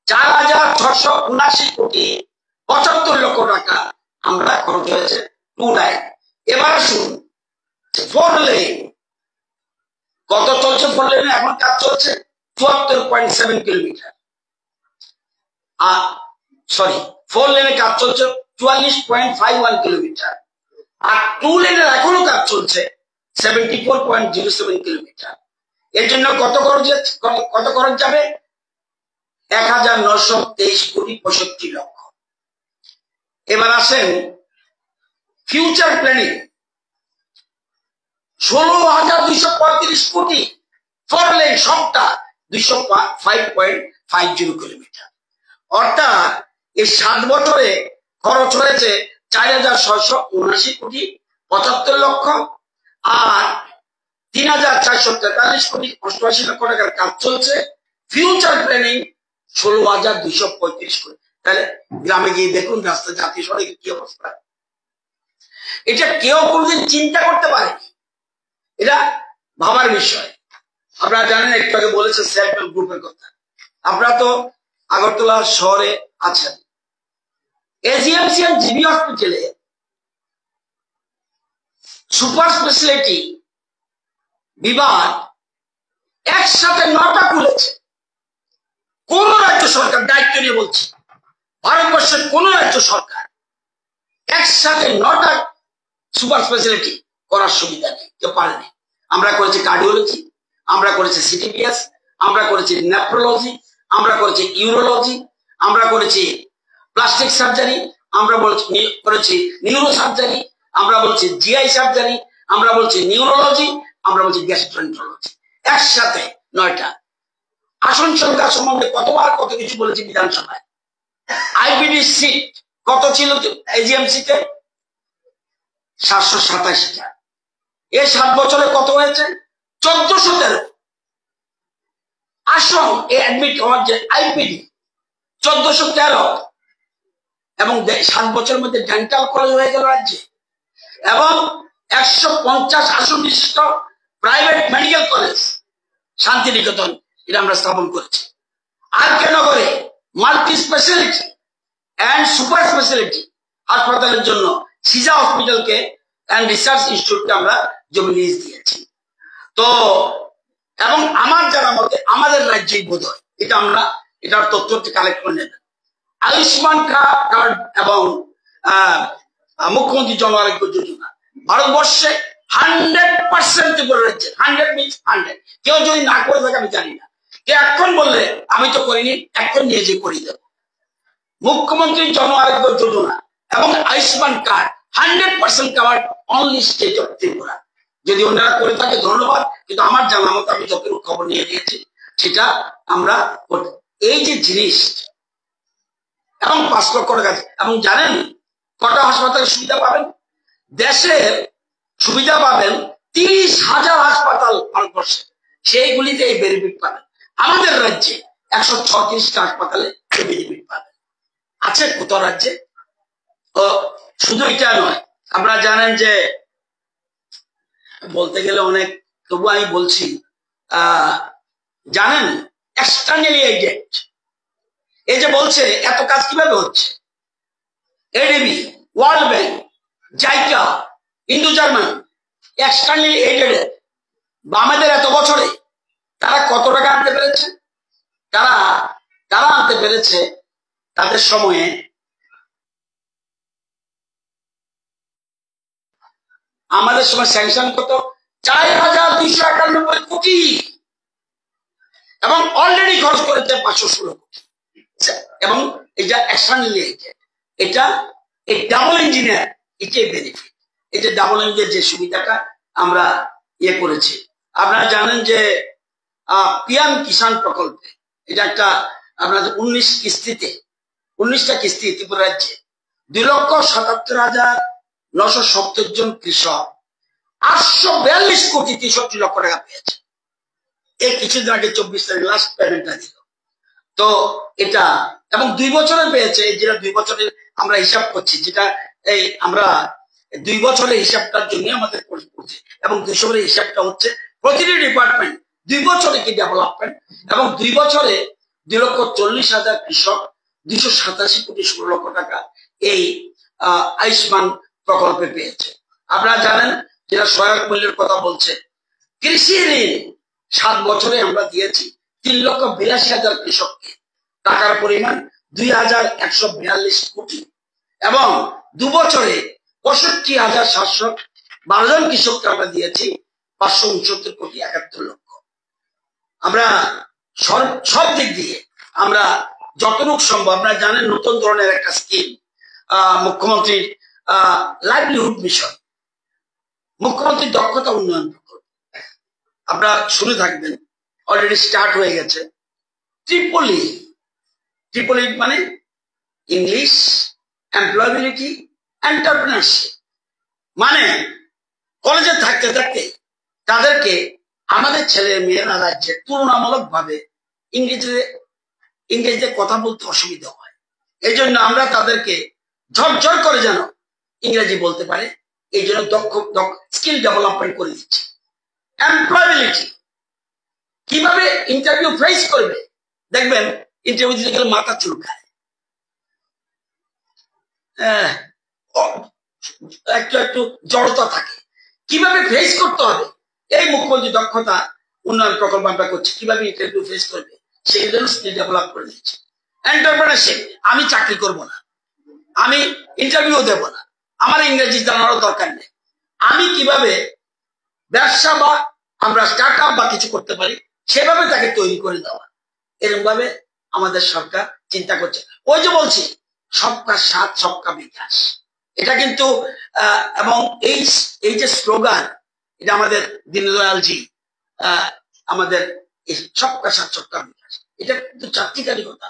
4,679 কোটি 75 লক্ষ টাকা আমরা খরচ হয়েছে 2 লাইন। এবার আসুন 4 লেন কত চলছে? 4 লেনে এখন কাজ চলছে 74.7 কিলোমিটার, 4 লেনে কাজ চলছে 44.51 কিলোমিটার, আর 2 লেনের এখনো কাজ চলছে 74.07 কিলোমিটার। এর জন্য কত খরচ যাবে? 1,923,65,00,000। এবার আসেন ফিউচার প্ল্যানিং, 16,235 কোটি 4 লেন, সবটা 205.50 কিলোমিটার। অর্থাৎ এই 7 বছরে খরচ হয়েছে 4,679 কোটি 75 লক্ষ, আর 3,443 কোটি 88 লক্ষ টাকার কাজ চলছে। ফিউচার প্ল্যানিং 16,235 কোটি। তাহলে গ্রামে গিয়ে দেখুন রাস্তা, জাতীয় সড়কের কি অবস্থা। এটা কেউ কোনদিন চিন্তা করতে পারেনি, এটা ভাবার বিষয়। আপনারা জানেন, একটু আগে বলেছে সেলফ হেল্প গ্রুপের কথা। আপনারা তো আগরতলা শহরে আছেন, এজিএমসি এন্ড জিবি হসপিটালে সুপার স্পেশালিটি বিভাগ একসাথে 9টা খুলেছে। কোন রাজ্য সরকার, দায়িত্ব নিয়ে বলছে, ভারতবর্ষের কোন রাজ্য সরকার একসাথে 9টা সুপার স্পেশালিটি করার সুবিধা নেই, কেউ পারেনি। আমরা করেছি কার্ডিওলজি, আমরা করেছি সিটিপিএস, আমরা করেছি নেফ্রোলজি, আমরা করেছি ইউরোলজি, আমরা করেছি প্লাস্টিক সার্জারি, আমরা করেছি নিউরো সার্জারি, আমরা বলছি জিআই সার্জারি, আমরা বলছি নিউরোলজি, আমরা বলছি গ্যাস্ট্রোএন্টারোলজি, একসাথে 9টা। আসন সংখ্যা সম্বন্ধে কতবার কত কিছু বলেছি বিধানসভায়। আইবিডি সিট কত ছিল এজিএমসিতে? 727টা। এই 7 বছরে কত হয়েছে? 1413 আসন অ্যাডমিট হওয়ার যে আইপিডি 1413, এবং 7 বছরের মধ্যে ডেন্টাল কলেজ হয়ে গেল রাজ্যে, এবং 150 আসন বিশিষ্ট প্রাইভেট মেডিকেল কলেজ শান্তিনিকেতন এটা আমরা স্থাপন করেছি। আর কেন করে multi speciality and super speciality হাসপাতালের জন্য সিজা হসপিটালকে এন্ড রিসার্চ ইনস্টিটিউটকে আমরা জমি লিজ দিয়েছি। তো এবং আমার জানা মতে আমাদের রাজ্যেই বোধ হয়, এটা আমরা এটার তথ্যটি কালেক্ট করে নেবেন, আয়ুষ্মান কার্ড এবং মুখ্যমন্ত্রী জন আরোগ্য যোজনা ভারতবর্ষে 100% করে রয়েছে। 100 মিনস 100। কেউ যদি না করে থাকে আমি জানি না, কে এখন বললে আমি তো করিনি, এখন নিয়ে যে করি দেব। মুখ্যমন্ত্রী জন আরোগ্য যোজনা এবং Ayushman card 100% covered only state of Tripura. যদি ওনারা করে থাকে ধন্যবাদ, কিন্তু আমার জানা মতো আমি যতটুকু খবর নিয়ে নিয়েছি সেটা আমরা এই যে জিনিস এবং 5 লক্ষ টাকা, এবং জানেন কটা হাসপাতালে সুবিধা পাবেন? দেশের সুবিধা পাবেন 30,000 হাসপাতাল ভারতবর্ষে, সেইগুলিতে এই বেনিফিট পাবেন। আমাদের রাজ্যে 136টা হাসপাতালে এই বেনিফিট পাবেন। আছে কত রাজ্যে। ও শুধু এটা নয়, আপনারা জানেন যে বলতে গেলে অনেক, তবু আমি বলছি, জানেন এক্সটার্নালি এইডেড, এই যে বলছে এত কাজ কিভাবে হচ্ছে, ADB, world bank, JICA, Indo German externally aided আমাদের এত বছরে তারা কত টাকা আনতে পেরেছে? তারা আনতে পেরেছে তাদের সময়ে আমাদের সময় স্যাংশন কত? 4,291 কোটি, এবং অলরেডি খরচ করেছে 516 কোটি। এবং এটা এক্সটার্নালি এটা এই ডাবল ইঞ্জিনিয়ার, এটাই বেনিফিট। এই যে ডাবল ইঞ্জিনের যে সুবিধাটা আমরা ইয়ে করেছি, আপনারা জানেন যে পিএম কিষাণ প্রকল্পে এটা একটা আপনাদের 19টা কিস্তি ত্রিপুরা রাজ্যে 2,77,970 জন কৃষক 842 কোটি 63 লক্ষ টাকা পেয়েছে। এই কিছুদিন আগে 24 তারিখ লাস্ট পেমেন্টটা দিল। তো এটা এবং 2 বছরে পেয়েছে, যেটা 2 বছরের আমরা হিসাব করছি, যেটা এই আমরা 2 বছরের হিসাবটার জন্য আমাদের করছি, এবং 2 বছরের হিসাবটা হচ্ছে প্রতিটি ডিপার্টমেন্ট 2 বছরে কি ডেভেলপমেন্ট, এবং 2 বছরে 2,40,000 কৃষক 287 কোটি 16 লক্ষ টাকা এই আয়ুষ্মান প্রকল্পে পেয়েছে। আপনারা জানেন যেটা সহায়ক মূল্যের কথা বলছে, কৃষি ঋণ 7 বছরে আমরা দিয়েছি 3,82,000 কৃষককে, টাকার পরিমাণ 2,142 কোটি, এবং 2 বছরে 65,712 জন কৃষককে আমরা দিয়েছি 569 কোটি 71 লক্ষ। আমরা সব দিক দিয়ে আমরা যতটুকু সম্ভব, আপনারা জানেন নতুন ধরনের একটা স্কিম মুখ্যমন্ত্রীর লাইভলিহুড মিশন, মুখ্যমন্ত্রীর দক্ষতা উন্নয়ন প্রকল্প, আপনারা শুনে থাকবেন, অলরেডি স্টার্ট হয়ে গেছে। ট্রিপল ই মানে ইংলিশ, এমপ্লয়াবিলিটি, এন্টারপ্রেনারশিপ, মানে কলেজে থাকতে থাকতে তাদেরকে আমাদের ছেলে মেয়েরা রাজ্যে তুলনামূলক ভাবে ইংরেজিতে কথা বলতে অসুবিধা হয়, এই জন্য আমরা তাদেরকে ঝরঝর করে যেন ইংরেজি বলতে পারে, এই জন্য দক্ষ স্কিল ডেভেলপমেন্ট করে দিচ্ছি। এমপ্লয়াবিলিটি, কিভাবে ইন্টারভিউ ফেস করবে, দেখবেন ইন্টারভিউ দিতে গেলে মাথা চুলকায়, একটু জড়তা থাকে, কিভাবে ফেস করতে হবে, এই মুখ্যমন্ত্রী দক্ষতা উন্নয়ন প্রকল্প আমরা করছি, কিভাবে ইন্টারভিউ ফেস করবে সেই জন্য স্কিল ডেভেলপ করে দিচ্ছি। এন্টারপ্রেনারশিপ, আমি চাকরি করব না, আমি ইন্টারভিউ দেব না, আমার ইংরেজি জানারও দরকার নেই, আমি কিভাবে ব্যবসা বা আমরা স্টার্ট আপ বা কিছু করতে পারি সেভাবে তাকে তৈরি করে দেওয়া, এরকম ভাবে আমাদের সরকার চিন্তা করছে। ওই যে বলছি সবকা সাথ সবকা বিকাশ, এটা কিন্তু এবং এই যে স্লোগান, এটা আমাদের দীনদয়ালজি আমাদের সবকা সাথ সবকা বিকাশ, এটা কিন্তু চাকরিকারী কথা,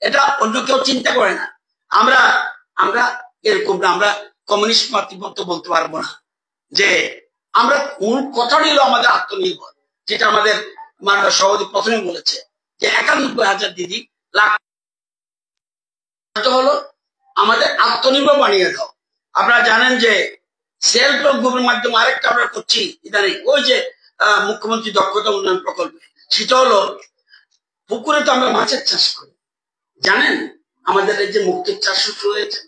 এটা অন্য কেউ চিন্তা করে না। আমরা এরকম না, আমরা কমিউনিস্ট মাতৃপত্র বলতে পারবো না, যে আমরা মূল কথাটি হলো আমাদের আত্মনির্ভর, যেটা আমাদের মাননীয় সভাপতি প্রথমে বলেছে যে 91,000 দিদি লাখ হলো আমাদের আত্মনির্ভর বানিয়ে দাও। আপনারা জানেন যে সেলফ হেল্প গ্রুপের মাধ্যমে আরেকটা আমরা করছি ইদানিং, ওই যে মুখ্যমন্ত্রী দক্ষতা উন্নয়ন প্রকল্পে, সেটা হলো পুকুরে তো আমরা মাছের চাষ করি, জানেন আমাদের এই যে মুক্তোর চাষ শুরু হয়েছে,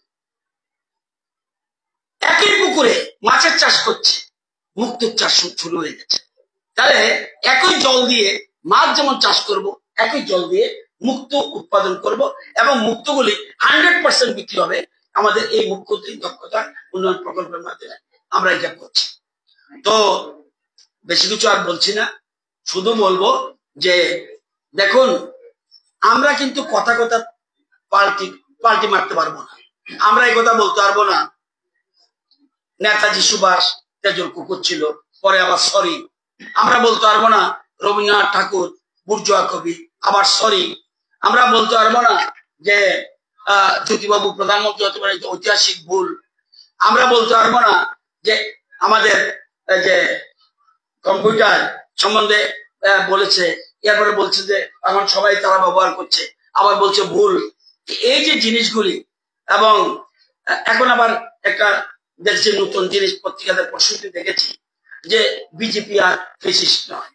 একই পুকুরে মাছের চাষ করছে, মুক্তোর চাষ শুরু হয়ে গেছে। তাহলে একই জল দিয়ে মাছ যেমন চাষ করব, একই জল দিয়ে মুক্ত উৎপাদন করব, এবং মুক্তগুলি 100% বিক্রি হবে আমাদের এই মুখ্যমন্ত্রী দক্ষতা উন্নয়ন প্রকল্পের মাধ্যমে আমরা এটা করছি। তো বেশি কিছু আর বলছি না, শুধু বলবো যে দেখুন, আমরা কিন্তু কথা পাল্টি মারতে পারবো না, আমরা এই কথা বলতে পারবো না নেতাজি সুভাষ তেজল কুকুর ছিল, পরে আবার সরি। আমরা বলতে পারবো না রবীন্দ্রনাথ ঠাকুর বুর্জোয়া কবি, আবার সরি। আমরা বলতে পারবো না যে জ্যোতিবাবু প্রধানমন্ত্রী হতে পারে, ঐতিহাসিক ভুল। আমরা বলতে পারবো না যে আমাদের যে কম্পিউটার সম্বন্ধে বলেছে, এরপরে বলছে যে এখন সবাই তারা ব্যবহার করছে, আবার বলছে ভুল। এই যে জিনিসগুলি, এবং এখন আবার একটা দেখছি নতুন জিনিস পত্রিকাতে পরশুতে দেখেছি যে বিজেপি আর ফেসিস্ট নয়,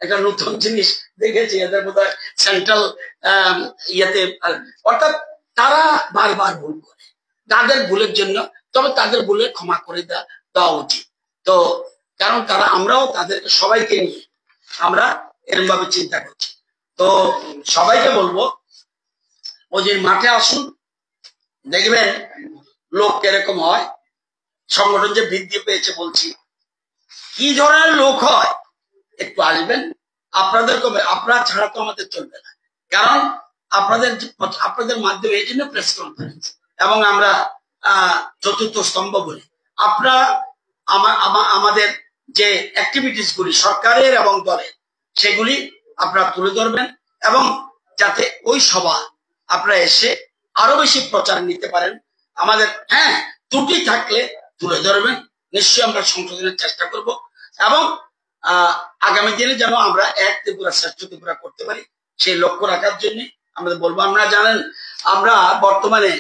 একটা নতুন জিনিস দেখেছি। এদের বোধ হয় সেন্ট্রাল ইয়েতে, অর্থাৎ তারা বারবার ভুল করে, তাদের ভুলের জন্য, তবে তাদের ভুলে ক্ষমা করে দেওয়া উচিত। তো কারণ তারা, আমরাও তাদেরকে সবাইকে নিয়ে আমরা এরকম ভাবে চিন্তা করছি। তো সবাইকে বলবো ওই যে মাঠে আসুন, দেখবেন লোক কিরকম হয়। সংগঠন যে বৃদ্ধি পেয়েছে বলছি, কি ধরনের লোক হয় একটু আসবেন। আপনারা ছাড়া তো আমাদের চলবে না, কারণ আপনাদের মাধ্যমে এই জন্য প্রেস কনফারেন্স, এবং আমরা চতুর্থ স্তম্ভ বলি। আপনারা আমাদের যে অ্যাক্টিভিটিস গুলি সরকারের এবং দলের, সেগুলি আপনারা তুলে ধরবেন, এবং যাতে ওই সভা আপনারা এসে আরো বেশি প্রচার নিতে পারেন। আমাদের ত্রুটি থাকলে তুলে ধরবেন, নিশ্চয়ই আমরা সংশোধনের চেষ্টা করব, এবং আগামী দিনে যেন আমরা এক ত্রিপুরা শ্রেষ্ঠ ত্রিপুরা করতে পারি সেই লক্ষ্য রাখার জন্য আমাদের বলবো। আমরা জানেন, আমরা বর্তমানে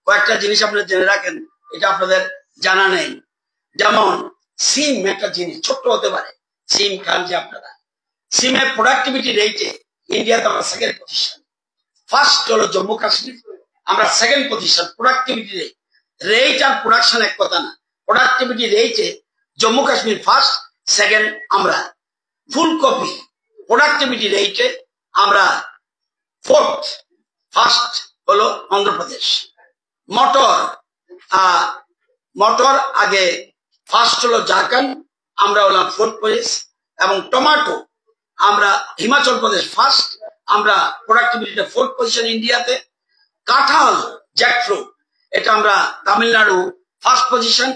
কয়েকটা জিনিস আপনারা জেনে রাখেন, এটা আপনাদের জানা নেই। যেমন সিম একটা জিনিস, ছোট্ট হতে পারে, সিম খান যে আপনারা, সিমের প্রোডাক্টিভিটি রেটে ইন্ডিয়াতে আমরা সেকেন্ড পজিশন, ফার্স্ট হলো জম্মু কাশ্মীর, আমরা সেকেন্ড পজিশন প্রোডাক্টিভিটি রেট আর প্রোডাকশন এক কথা না, প্রোডাক্টিভিটি রেটে জম্মু কাশ্মীর ফার্স্ট, সেকেন্ড আমরা। ফুলকপি প্রোডাক্টিভিটি রেটে আমরা ফোর্থ, ফার্স্ট হলো অন্ধ্রপ্রদেশ। মটর আগে ফার্স্ট হলো ঝাড়খণ্ড, আমরা হলাম ফোর্থ পজিশন। এবং টমেটো আমরা হিমাচল প্রদেশ ফার্স্ট, আমরা প্রোডাক্টিভিটিতে ফোর্থ পজিশন ইন্ডিয়াতে। কাঁঠাল জ্যাকফ্রুট, এটা আমরা তামিলনাড়ু ফার্স্ট পজিশন,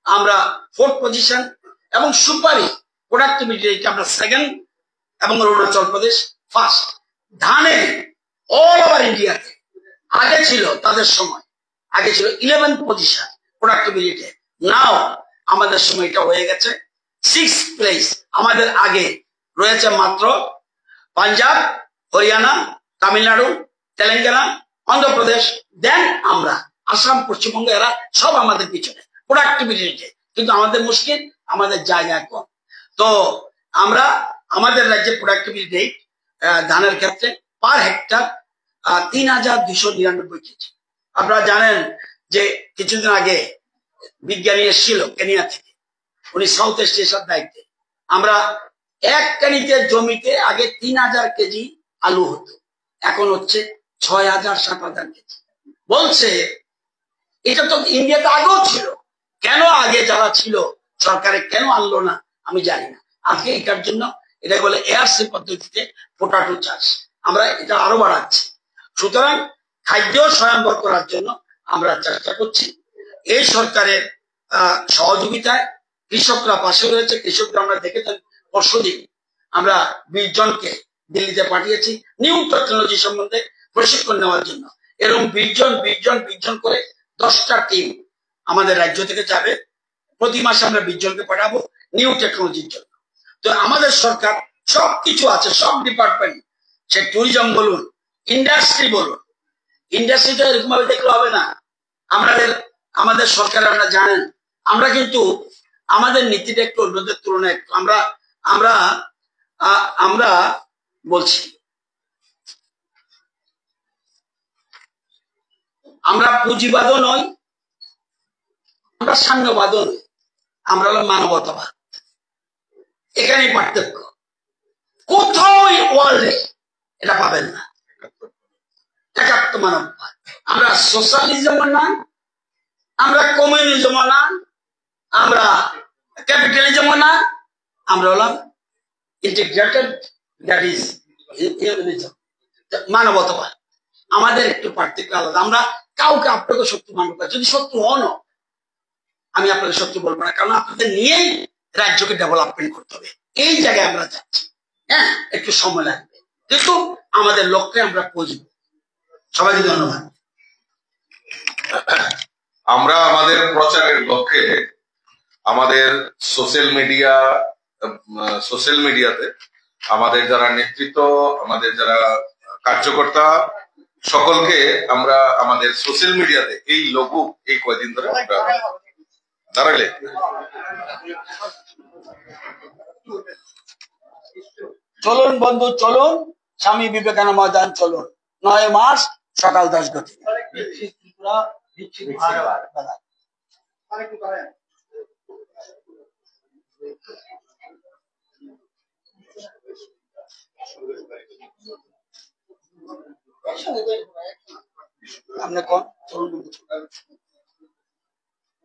আমরা ফোর্থ পজিশন। এবং সুপারি প্রোডাক্টিভিটি এটা আমরা সেকেন্ড, এবং অরুণাচল প্রদেশ ফার্স্ট। ধানে অল ওভার ইন্ডিয়াতে আগে ছিল, তাদের সময় আগে ছিল 11th পজিশন প্রোডাক্টিভিটিতে, নাও আমাদের সময় এটা হয়ে গেছে 6th প্লেস। আমাদের আগে রয়েছে মাত্র পাঞ্জাব, হরিয়ানা, তামিলনাড়ু, তেলেঙ্গানা, অন্ধ্রপ্রদেশ, দেন আমরা আসাম, পশ্চিমবঙ্গ, এরা সব আমাদের পিছনে প্রোডাক্টিভিটিতে। কিন্তু আমাদের মুশকিল, আমাদের জায়গা কম। তো আমরা আমাদের রাজ্যে প্রোডাক্টিভিটি রেট ধানের ক্ষেত্রে পার হেক্টর 3299 কেজি। আপনারা জানেন যে কিছুদিন আগে বিজ্ঞানী এসেছিল কেনিয়া থেকে, উনি সাউথ ইস্ট এশিয়ার দায়িত্বে। আমরা এক কানিতে জমিতে আগে 3000 কেজি আলু হতো, এখন হচ্ছে 6000 7000 কেজি। বলছে এটা তো ইন্ডিয়াতে আগেও ছিল, কেন আগে যারা ছিল সরকারে কেন আনলো না আমি জানি না। আজকে এটার জন্য এটা বলে এআরসি পদ্ধতিতে পোটাটো চাষ, আমরা এটা আরো বাড়াচ্ছি। সুতরাং খাদ্য স্বয়ংবর করার জন্য আমরা চেষ্টা করছি। এই সরকারের সহযোগিতায় কৃষকরা পাশে রয়েছে। কৃষকরা আমরা দেখেছেন পরশুদিন আমরা 20 জনকে দিল্লিতে পাঠিয়েছি নিউ টেকনোলজি সম্বন্ধে প্রশিক্ষণ নেওয়ার জন্য। এরকম 20 জন করে 10টা টিম আমাদের রাজ্য থেকে যাবে। প্রতি মাসে আমরা 20 জনকে পাঠাবো নিউ টেকনোলজির জন্য। তো আমাদের সরকার সবকিছু আছে, সব ডিপার্টমেন্ট, সে ট্যুরিজম বলুন, ইন্ডাস্ট্রি বলুন। ইন্ডাস্ট্রিটা এরকম ভাবে দেখলে হবে না। আমাদের সরকার, আপনারা জানেন, আমরা কিন্তু আমাদের নীতিটা একটু অন্যদের তুলনায় আমরা বলছি, আমরা পুঁজিবাদও নই, আমরা সাম্যবাদও নই, আমরা হলো মানবতাবাদ। এখানেই পার্থক্য, কোথাও ওয়ার্ল্ডে এটা পাবেন না। একাত্ম মানববাদ, আমরা সোশ্যালিজমও না, আমরা কমিউনিজমও না, আমরা ক্যাপিটালিজমও না, আমরা হলাম ইন্টিগ্রেটেড, দ্যাট ইজ হিউম্যানিজম, মানবতাবাদ। আমাদের একটু পার্থক্য আলাদা। আমরা কাউকে আপনাকে শত্রু মানব, যদি শত্রু হন আমি আপনাদের শত্রু বলবো না, কারণ আপনাদের নিয়েই রাজ্যকে ডেভেলপমেন্ট করতে হবে। এই জায়গায় আমরা যাচ্ছি। হ্যাঁ, একটু সময় লাগবে, কিন্তু আমাদের লক্ষ্যে আমরা পৌঁছবো। সবাইকে ধন্যবাদ। আমরা আমাদের প্রচারের লক্ষ্যে আমাদের সোশ্যাল মিডিয়াতে আমাদের যারা নেতৃত্ব, আমাদের যারা কার্যকর্তা, সকলকে আমরা আমাদের সোশ্যাল মিডিয়াতে এই লঘু এই কয়দিন ধরে আমরা দাঁড়ালে চলুন বন্ধু, চলুন স্বামী বিবেকানন্দ ময়দান, চলুন 9 মার্চ সকাল 10 ঘটিকা।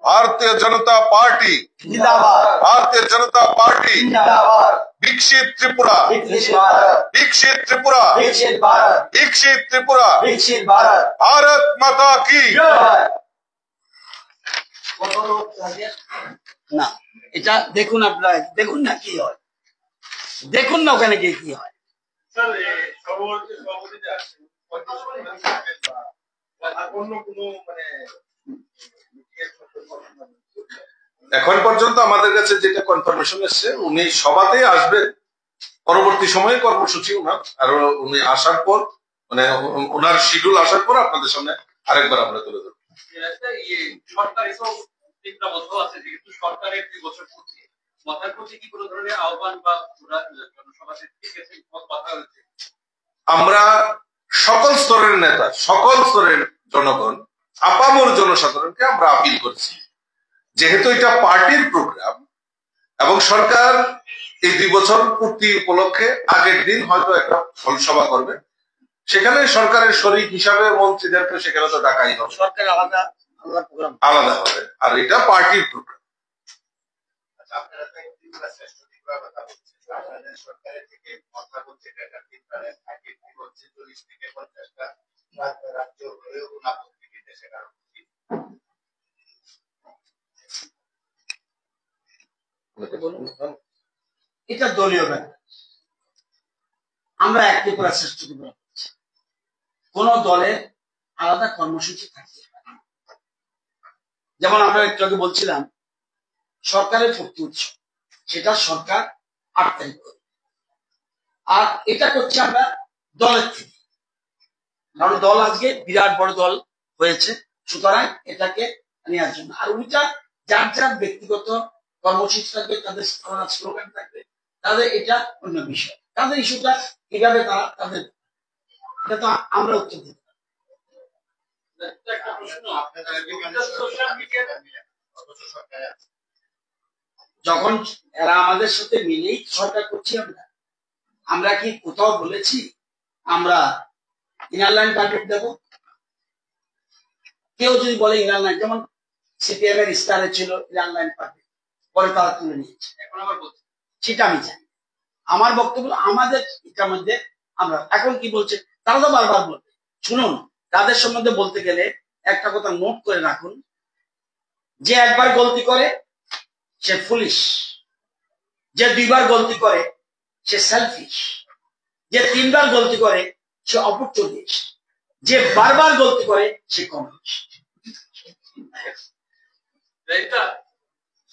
भारतीय जनता पार्टी जिंदाबाद, भारतीय जनता पार्टी जिंदाबाद, विकसित त्रिपुरा, विकसित भारत, विकसित त्रिपुरा, विकसित भारत, विकसित त्रिपुरा, विकसित भारत। भारत माता की না, এটা দেখুন, আপনারা দেখুন না কি হয়, দেখুন না ওখানে গিয়ে কি হয়। এখন পর্যন্ত আমাদের কাছে যেটা কনফার্মেশন এসছে, উনি সভাতেই আসবেন। পরবর্তী সময়ে কর্মসূচি উনার, আর উনি আসার পর মানে ওনার শিডিউল আসার পর আপনাদের সামনে আরেকবার আমরা তুলে ধরবো। সরকারের 2 বছর পূর্তি মাথার প্রতি কি কোনো ধরনের আহ্বান বা জনসভাতে কথা হয়েছে? আমরা সকল স্তরের নেতা, সকল স্তরের জনগণ, আপামর জনসাধারণকে আমরা আপিল করছি, যেহেতু এটা পার্টির প্রোগ্রাম এবং সরকার এই 2 বছর পূর্তি উপলক্ষে আগের দিন হয়তো একটা ফলসভা করবে, সেখানে সরকারের শরিক হিসাবে মন্ত্রীদেরকে সেখানে তো ডাকাই হবে, সরকার আলাদা প্রোগ্রাম আলাদা হবে, আর এটা পার্টির প্রোগ্রাম। সরকারের থেকে কথা বলছে রাজ্য হয়েও এটা দলীয় ব্যাপার। আমরা একটি করে শ্রেষ্ঠ ত্রিপুরা করছি, কোন দলের আলাদা কর্মসূচি থাকছে। যেমন আমরা একটু আগে বলছিলাম সরকারের ভর্তি উৎসব, সেটা সরকার 8 তারিখ করে, আর এটা করছে আমরা দলের থেকে, কারণ দল আজকে বিরাট বড় দল হয়েছে, সুতরাং এটাকে নেওয়ার জন্য। আর ওইটা যার যার ব্যক্তিগত কর্মসূচি থাকবে, তাদের স্লোগান থাকবে, তাদের এটা অন্য বিষয়, তাদের ইস্যুটা কিভাবে তারা তাদের, এটা তো আমরা উত্তর দিতে পারি। যখন এরা আমাদের সাথে মিলেই সরকার করছি, আমরা কি কোথাও বলেছি আমরা ইনার লাইন টার্গেট দেব? কেউ যদি বলে ইনার লাইন, যেমন সিপিএম এর স্টারে ছিল ইনার লাইন টার্গেট, পরে তারা তুলে নিয়েছে, এখন আবার বলছে, সেটা আমি জানি। আমার বক্তব্য আমাদের এটার মধ্যে আমরা এখন কি বলছে তারা তো বারবার বলবে। শুনুন, তাদের সম্বন্ধে বলতে গেলে একটা কথা নোট করে রাখুন, যে একবার গলতি করে সে ফুলিশ, যে 2 বার গলতি করে সে সেলফিশ, যে 3 বার গলতি করে সে অপরচুনিস্ট, যে বারবার গলতি করে সে কমিউনিস্ট।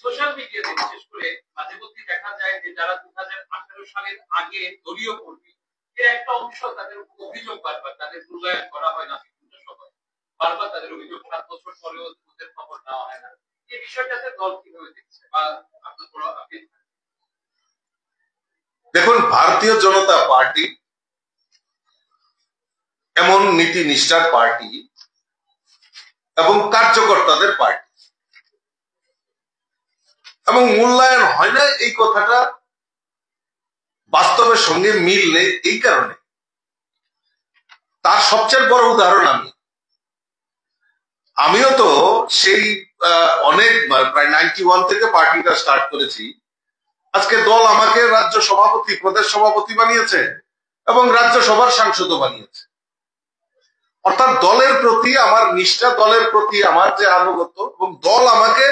সোশ্যাল মিডিয়াতে বিশেষ করে মাঝে মধ্যে দেখা যায় যে যারা 2018 সালের আগে দলীয় কর্মী, এর একটা অংশ তাদের অভিযোগ বারবার তাদের মূল্যায়ন করা হয় না, বিভিন্ন সময় বারবার তাদের অভিযোগ 7 বছর পরেও ওদের খবর নেওয়া হয় না। এই বিষয়টাতে দল কিভাবে দেখছে বা আপনার বড় আপিল? দেখুন, ভারতীয় জনতা পার্টি এমন নীতি নিষ্ঠার পার্টি এবং কার্যকর্তাদের পার্টি, এবং মূল্যায়ন হয় না এই কথাটা বাস্তবের সঙ্গে মিল নেই। এই কারণে তার সবচেয়ে বড় উদাহরণ আমিও তো সেই অনেক প্রায় 91 থেকে পার্টিটা স্টার্ট করেছি। আজকে দল আমাকে রাজ্য সভাপতি, প্রদেশ সভাপতি বানিয়েছে এবং রাজ্যসভার সাংসদও বানিয়েছে। অর্থাৎ দলের প্রতি আমার নিষ্ঠা, দলের প্রতি আমার যে আনুগত্য, এবং দল আমাকে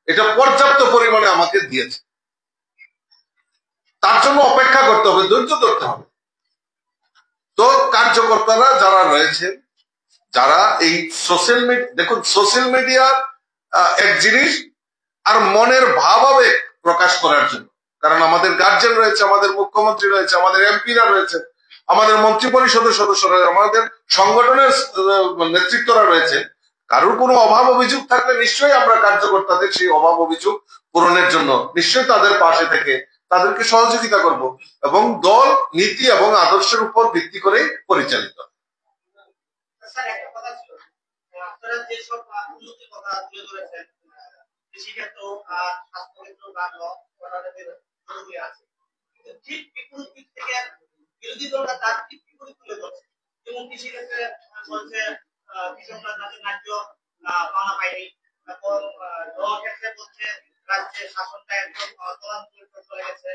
এটা পর্যাপ্ত পরিমাণে আমাকে দিয়েছে। তার জন্য অপেক্ষা করতে হবে, ধৈর্য ধরতে হবে। তো কার্যকর্তারা যারা রয়েছেন, যারা এই সোশ্যাল মিডিয়া, দেখুন সোশ্যাল মিডিয়া এক জিনিস, আর মনের ভাব আবেগ প্রকাশ করার জন্য, কারণ আমাদের গার্জেন রয়েছে, আমাদের মুখ্যমন্ত্রী রয়েছে, আমাদের এমপিরা রয়েছে, আমাদের মন্ত্রী পরিষদের সদস্যরা, আমাদের সংগঠনের নেতৃত্বরা রয়েছে। কারোর কোনো অভাব অভিযোগ থাকলে নিশ্চয়ই আমরা কার্যকর্তাদের সেই অভাব অভিযোগ পূরণের জন্য নিশ্চয়ই তাদের পাশে থেকে তাদেরকে সহযোগিতা করব, এবং দল নীতি এবং আদর্শের উপর ভিত্তি করে পরিচালিত। আপনারা যেসব উন্নতির কথা তুলে ধরেছেন, কৃষিক্ষেত্র আর স্বাস্থ্যক্ষেত্র জরুরি আছে, কিন্তু ঠিক বিপরীত দিক থেকে বিরোধী দলরা তার ঠিক বিপরীত তুলে ধরছে। যেমন কৃষিক্ষেত্রে বলছে কৃষকরা তাদের ন্যায্য পাওনা পায়নি, এবং ক্ষেত্রে বলছে রাজ্যের শাসনটা একদম তলান্তরে চলে গেছে।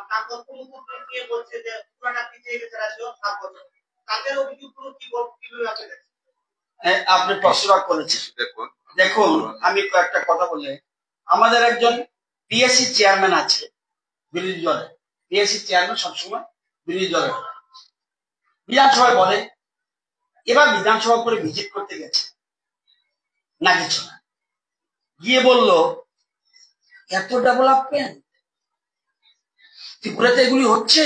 তারপর কোনো নিয়ে বলছে যে পুরাটা পিছিয়ে গেছে রাজ্য 7 বছর। তাদের অভিযোগগুলো কিভাবে আপনি দেখছেন? আপনি প্রশ্ন করেছেন। দেখুন, আমি কয়েকটা কথা বলি। আমাদের একজন পিএসসি চেয়ারম্যান আছে বিরোধী দলের, পিএসসি চেয়ারম্যান সবসময় বিরোধী দলের। বিধানসভায় বলে এবার বিধানসভা করে ভিজিট করতে গেছে, না কিছু না, গিয়ে বলল এত ডেভেলপমেন্ট ত্রিপুরাতে এগুলি হচ্ছে।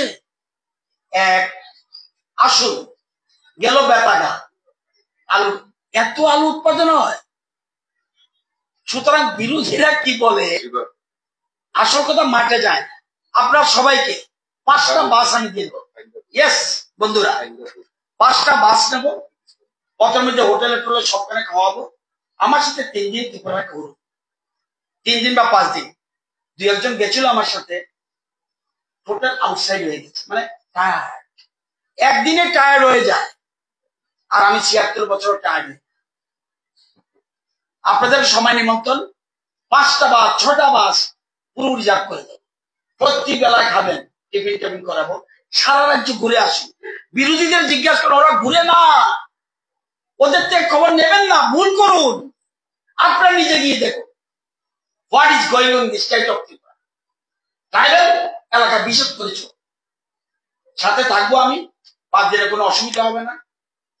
এক আসুন গেল বেতাগা, আলু, এত আলু উৎপাদন হয়। সুতরাং বিরোধীরা কি বলে, আসল কথা মাঠে যায় না। আপনার সবাইকে 5টা বাস আমি দিব। ইয়েস বন্ধুরা, 5টা বাস নেব, পথের মধ্যে হোটেলে টোলে সবখানে খাওয়াবো। আমার সাথে 3 দিন ত্রিপুরা ঘুরুন, 3 দিন বা 5 দিন। 2-1 জন গেছিল আমার সাথে, টোটাল আউটসাইড হয়ে গেছে, মানে টায়ার্ড, একদিনে টায়ার্ড হয়ে যায়। আর আমি 76 বছর টায়ার্ড। আপনাদের সময় নিমন্ত্রণ, 5টা বাস 6টা বাস পুরো রিজার্ভ করে দেবো, প্রতি বেলায় খাবেন, টিফিন টিফিন করাবো, সারা রাজ্য ঘুরে আসুন। বিরোধীদের জিজ্ঞাসা করেন, ওরা ঘুরে না, ওদের থেকে খবর নেবেন না, ভুল করুন, আপনারা নিজে গিয়ে দেখুন what is going on this type of Tripura. Tribal এলাকা বিশেষ করেছ, সাথে থাকবো আমি, 5 দিনে কোনো অসুবিধা হবে না।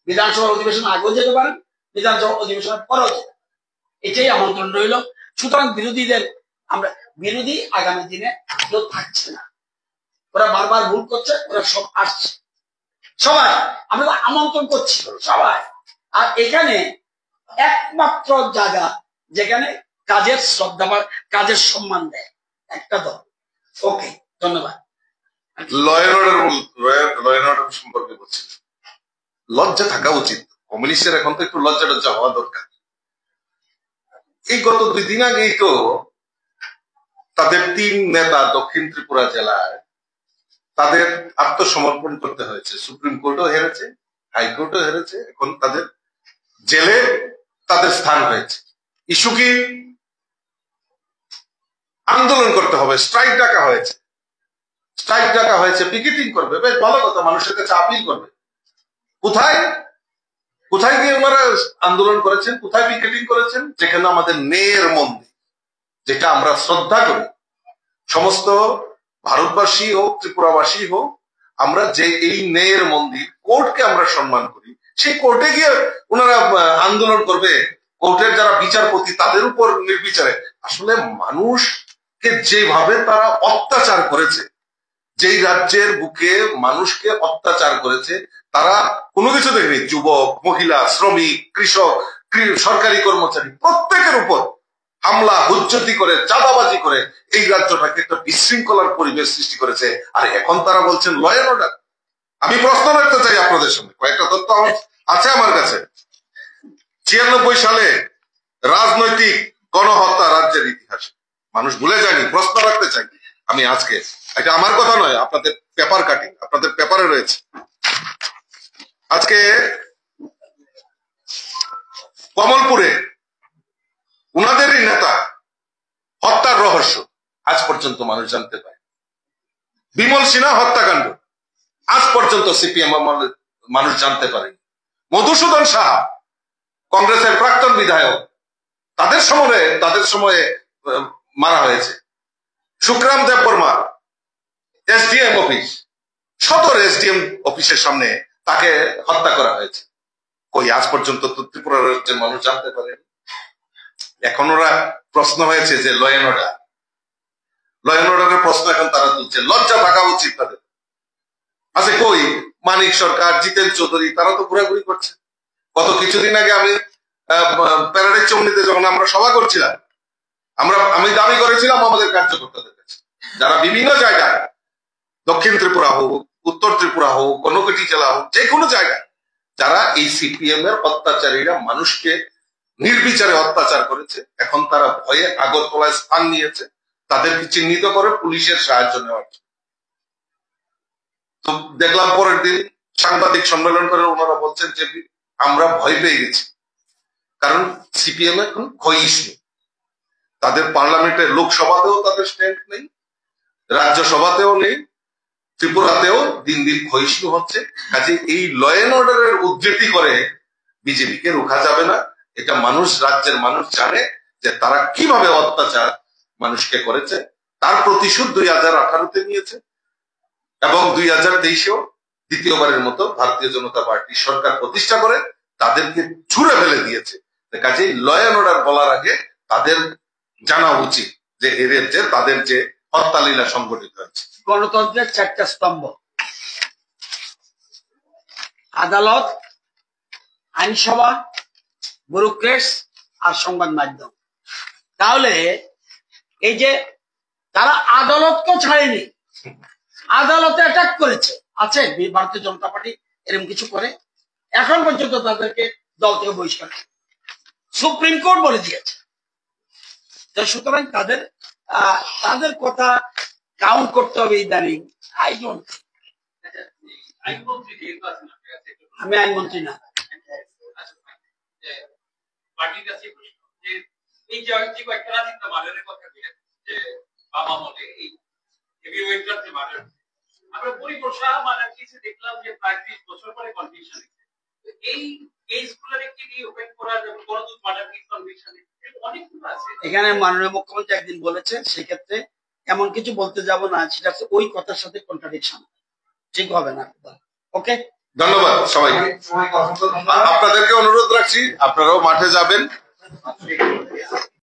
বিধানসভার অধিবেশন আগেও যেতে পারেন, বিধানসভা অধিবেশনের পরেও যেতে পারেন, এটাই আমন্ত্রণ রইল। সুতরাং বিরোধীদের, আমরা বিরোধী আগামী দিনে কেউ থাকছে না, ওরা বারবার ভুল করছে, ওরা সব আসছে, সবাই আমরা আমন্ত্রণ করছি সবাই। আর এখানে একমাত্র জায়গা যেখানে কাজের শ্রদ্ধা, কাজের সম্মান দেয় একটা দল। ওকে, ধন্যবাদ। ল অ্যান্ড অর্ডার সম্পর্কে বলছি, লজ্জা থাকা উচিত কমিউনিস্টের, এখন তো একটু লজ্জা টজ্জা হওয়া দরকার। এই গত 2 দিন আগেই তো তাদের 3 নেতা দক্ষিণ ত্রিপুরা জেলায় তাদের আত্মসমর্পণ করতে হয়েছে। সুপ্রিম কোর্টও হেরেছে, হাইকোর্টও হেরেছে, এখন তাদের জেলে তাদের স্থান হয়েছে। ইস্যু কি? আন্দোলন করতে হবে, স্ট্রাইক ডাকা হয়েছে, স্ট্রাইক ডাকা হয়েছে, পিকেটিং করবে, বেশ ভালো কথা, মানুষের কাছে আপিল করবে। কোথায় কোথায় গিয়ে ওনারা আন্দোলন করেছেন, কোথায় পিকেটিং করেছেন? যেখানে আমাদের ন্যায়ের মন্দির, যেটা আমরা শ্রদ্ধা করি, সমস্ত ভারতবাসী হোক ত্রিপুরাবাসী হোক, আমরা যে এই ন্যায়ের মন্দির কোর্টকে আমরা সম্মান করি, সেই কোর্টে গিয়ে ওনারা আন্দোলন করবে। কোর্টের যারা বিচারপতি তাদের উপর নির্বিচারে, আসলে মানুষকে যেভাবে তারা অত্যাচার করেছে, যেই রাজ্যের বুকে মানুষকে অত্যাচার করেছে, তারা কোনো কিছু দেখেনি। যুবক, মহিলা, শ্রমিক, কৃষক, সরকারি কর্মচারী, প্রত্যেকের উপর হামলা হুজ্জতি করে, চাঁদাবাজি করে এই রাজ্যটাকে একটা বিশৃঙ্খলার পরিবেশ সৃষ্টি করেছে। আর এখন তারা বলছেন ল অ্যান্ড অর্ডার। আমি প্রশ্ন রাখতে চাই আপনাদের সামনে, কয়েকটা তথ্য আছে আমার কাছে। 96 সালে রাজনৈতিক গণহত্যা রাজ্যের ইতিহাসে মানুষ ভুলে যায়নি, প্রশ্ন রাখতে চাই আমি আজকে। এটা আমার কথা নয়, আপনাদের পেপার কাটিং, আপনাদের পেপারে রয়েছে। আজকে কমলপুরে উনাদেরই নেতা হত্যার রহস্য আজ পর্যন্ত মানুষ জানতে পারে। বিমল সিনহা হত্যাকাণ্ড আজ পর্যন্ত সিপিএম মানুষ জানতে পারেনি। মধুসূদন সাহা কংগ্রেসের প্রাক্তন বিধায়ক, তাদের সময়ে মারা হয়েছে। সুখরাম দেববর্মা এসডিএম অফিস, সদর এসডিএম অফিসের সামনে তাকে হত্যা করা হয়েছে। কই আজ পর্যন্ত তো ত্রিপুরা রাজ্যের মানুষ জানতে পারেনি। এখন ওরা প্রশ্ন হয়েছে যে ল অ্যান্ড অর্ডারের প্রশ্ন এখন তারা তুলছে। লজ্জা থাকা উচিত তাদের। আচ্ছা কই মানিক সরকার, জিতেন চৌধুরী, তারা তো ঘোরাঘুরি করছে। গত কিছুদিন আগে আমি প্যারাডাইজ চমনিতে যখন আমরা সভা করছিলাম, আমি দাবি করেছিলাম আমাদের কার্যকর্তাদের কাছে, যারা বিভিন্ন জায়গায়, দক্ষিণ ত্রিপুরা হোক, উত্তর ত্রিপুরা হোক, গণকটি জেলা হোক, যে কোনো জায়গায় যারা এই সিপিএম এর অত্যাচারীরা মানুষকে নির্বিচারে অত্যাচার করেছে, এখন তারা ভয়ে আগরতলায় স্থান নিয়েছে, তাদেরকে চিহ্নিত করে পুলিশের সাহায্য নেওয়ার জন্য। তো দেখলাম পরের দিন সাংবাদিক সম্মেলন করে ওনারা বলছেন যে আমরা ভয় পেয়ে গেছি, কারণ সিপিএম এখন ক্ষয়িষ্ণু। তাদের পার্লামেন্টের লোকসভাতেও তাদের স্ট্রেংথ নেই, রাজ্যসভাতেও নেই, ত্রিপুরাতেও দিন দিন ক্ষয়িষ্ণু হচ্ছে। কাজে এই ল অ্যান্ড অর্ডারের উদ্ধৃতি করে বিজেপিকে রোখা যাবে না। এটা মানুষ, রাজ্যের মানুষ জানে যে তারা কিভাবে অত্যাচার মানুষকে করেছে। তার প্রতিশোধ 2018-তে নিয়েছে এবং 2023-এও দ্বিতীয়বারের মতো ভারতীয় জনতা পার্টি সরকার প্রতিষ্ঠা করে তাদেরকে ছুঁড়ে ফেলে দিয়েছে। কাজেই ল অ্যান্ড অর্ডার বলার আগে তাদের জানা উচিত যে এর যে তাদের যে হত্যালীলা সংঘটিত হয়েছে। গণতন্ত্রের 4টা স্তম্ভ: আদালত, আইনসভা, ব্যুরোক্রেটস আর সংবাদ মাধ্যম। তাহলে এই যে তারা আদালতকে ছাড়েনি, আদালতে অ্যাটাক করেছে, আছে ভারতীয় জনতা পার্টি এরকম কিছু করে, এখন পর্যন্ত তাদেরকে দল থেকে বহিষ্কার, সুপ্রিম কোর্ট বলে দিয়েছে। সুতরাং তাদের কথা কাউন্ট করতে হবে ইদানিং। আমি আইনমন্ত্রী না। পার্টির কাছে প্রশ্ন যে এই যে কয়েকটা রাজনীতি মার্ডারের কথা বলেন, যে বাবা মনে এই হেভিওয়েটার যে মার্ডার, আমরা পরিপ্রসা মার্ডার কেসে দেখলাম যে প্রায় 30 বছর পরে কনভিকশন। এই কেসগুলোর একটি রিওপেন করা যাবে, বড়দূত মার্ডার কেস কনভিকশন অনেকগুলো আছে। এখানে মাননীয় মুখ্যমন্ত্রী একদিন বলেছেন, সেক্ষেত্রে এমন কিছু বলতে যাব না সেটা ওই কথার সাথে কন্ট্রাডিকশন, ঠিক হবে না। ওকে, ধন্যবাদ সবাইকে। আপনাদেরকে অনুরোধ রাখছি আপনারাও মাঠে যাবেন।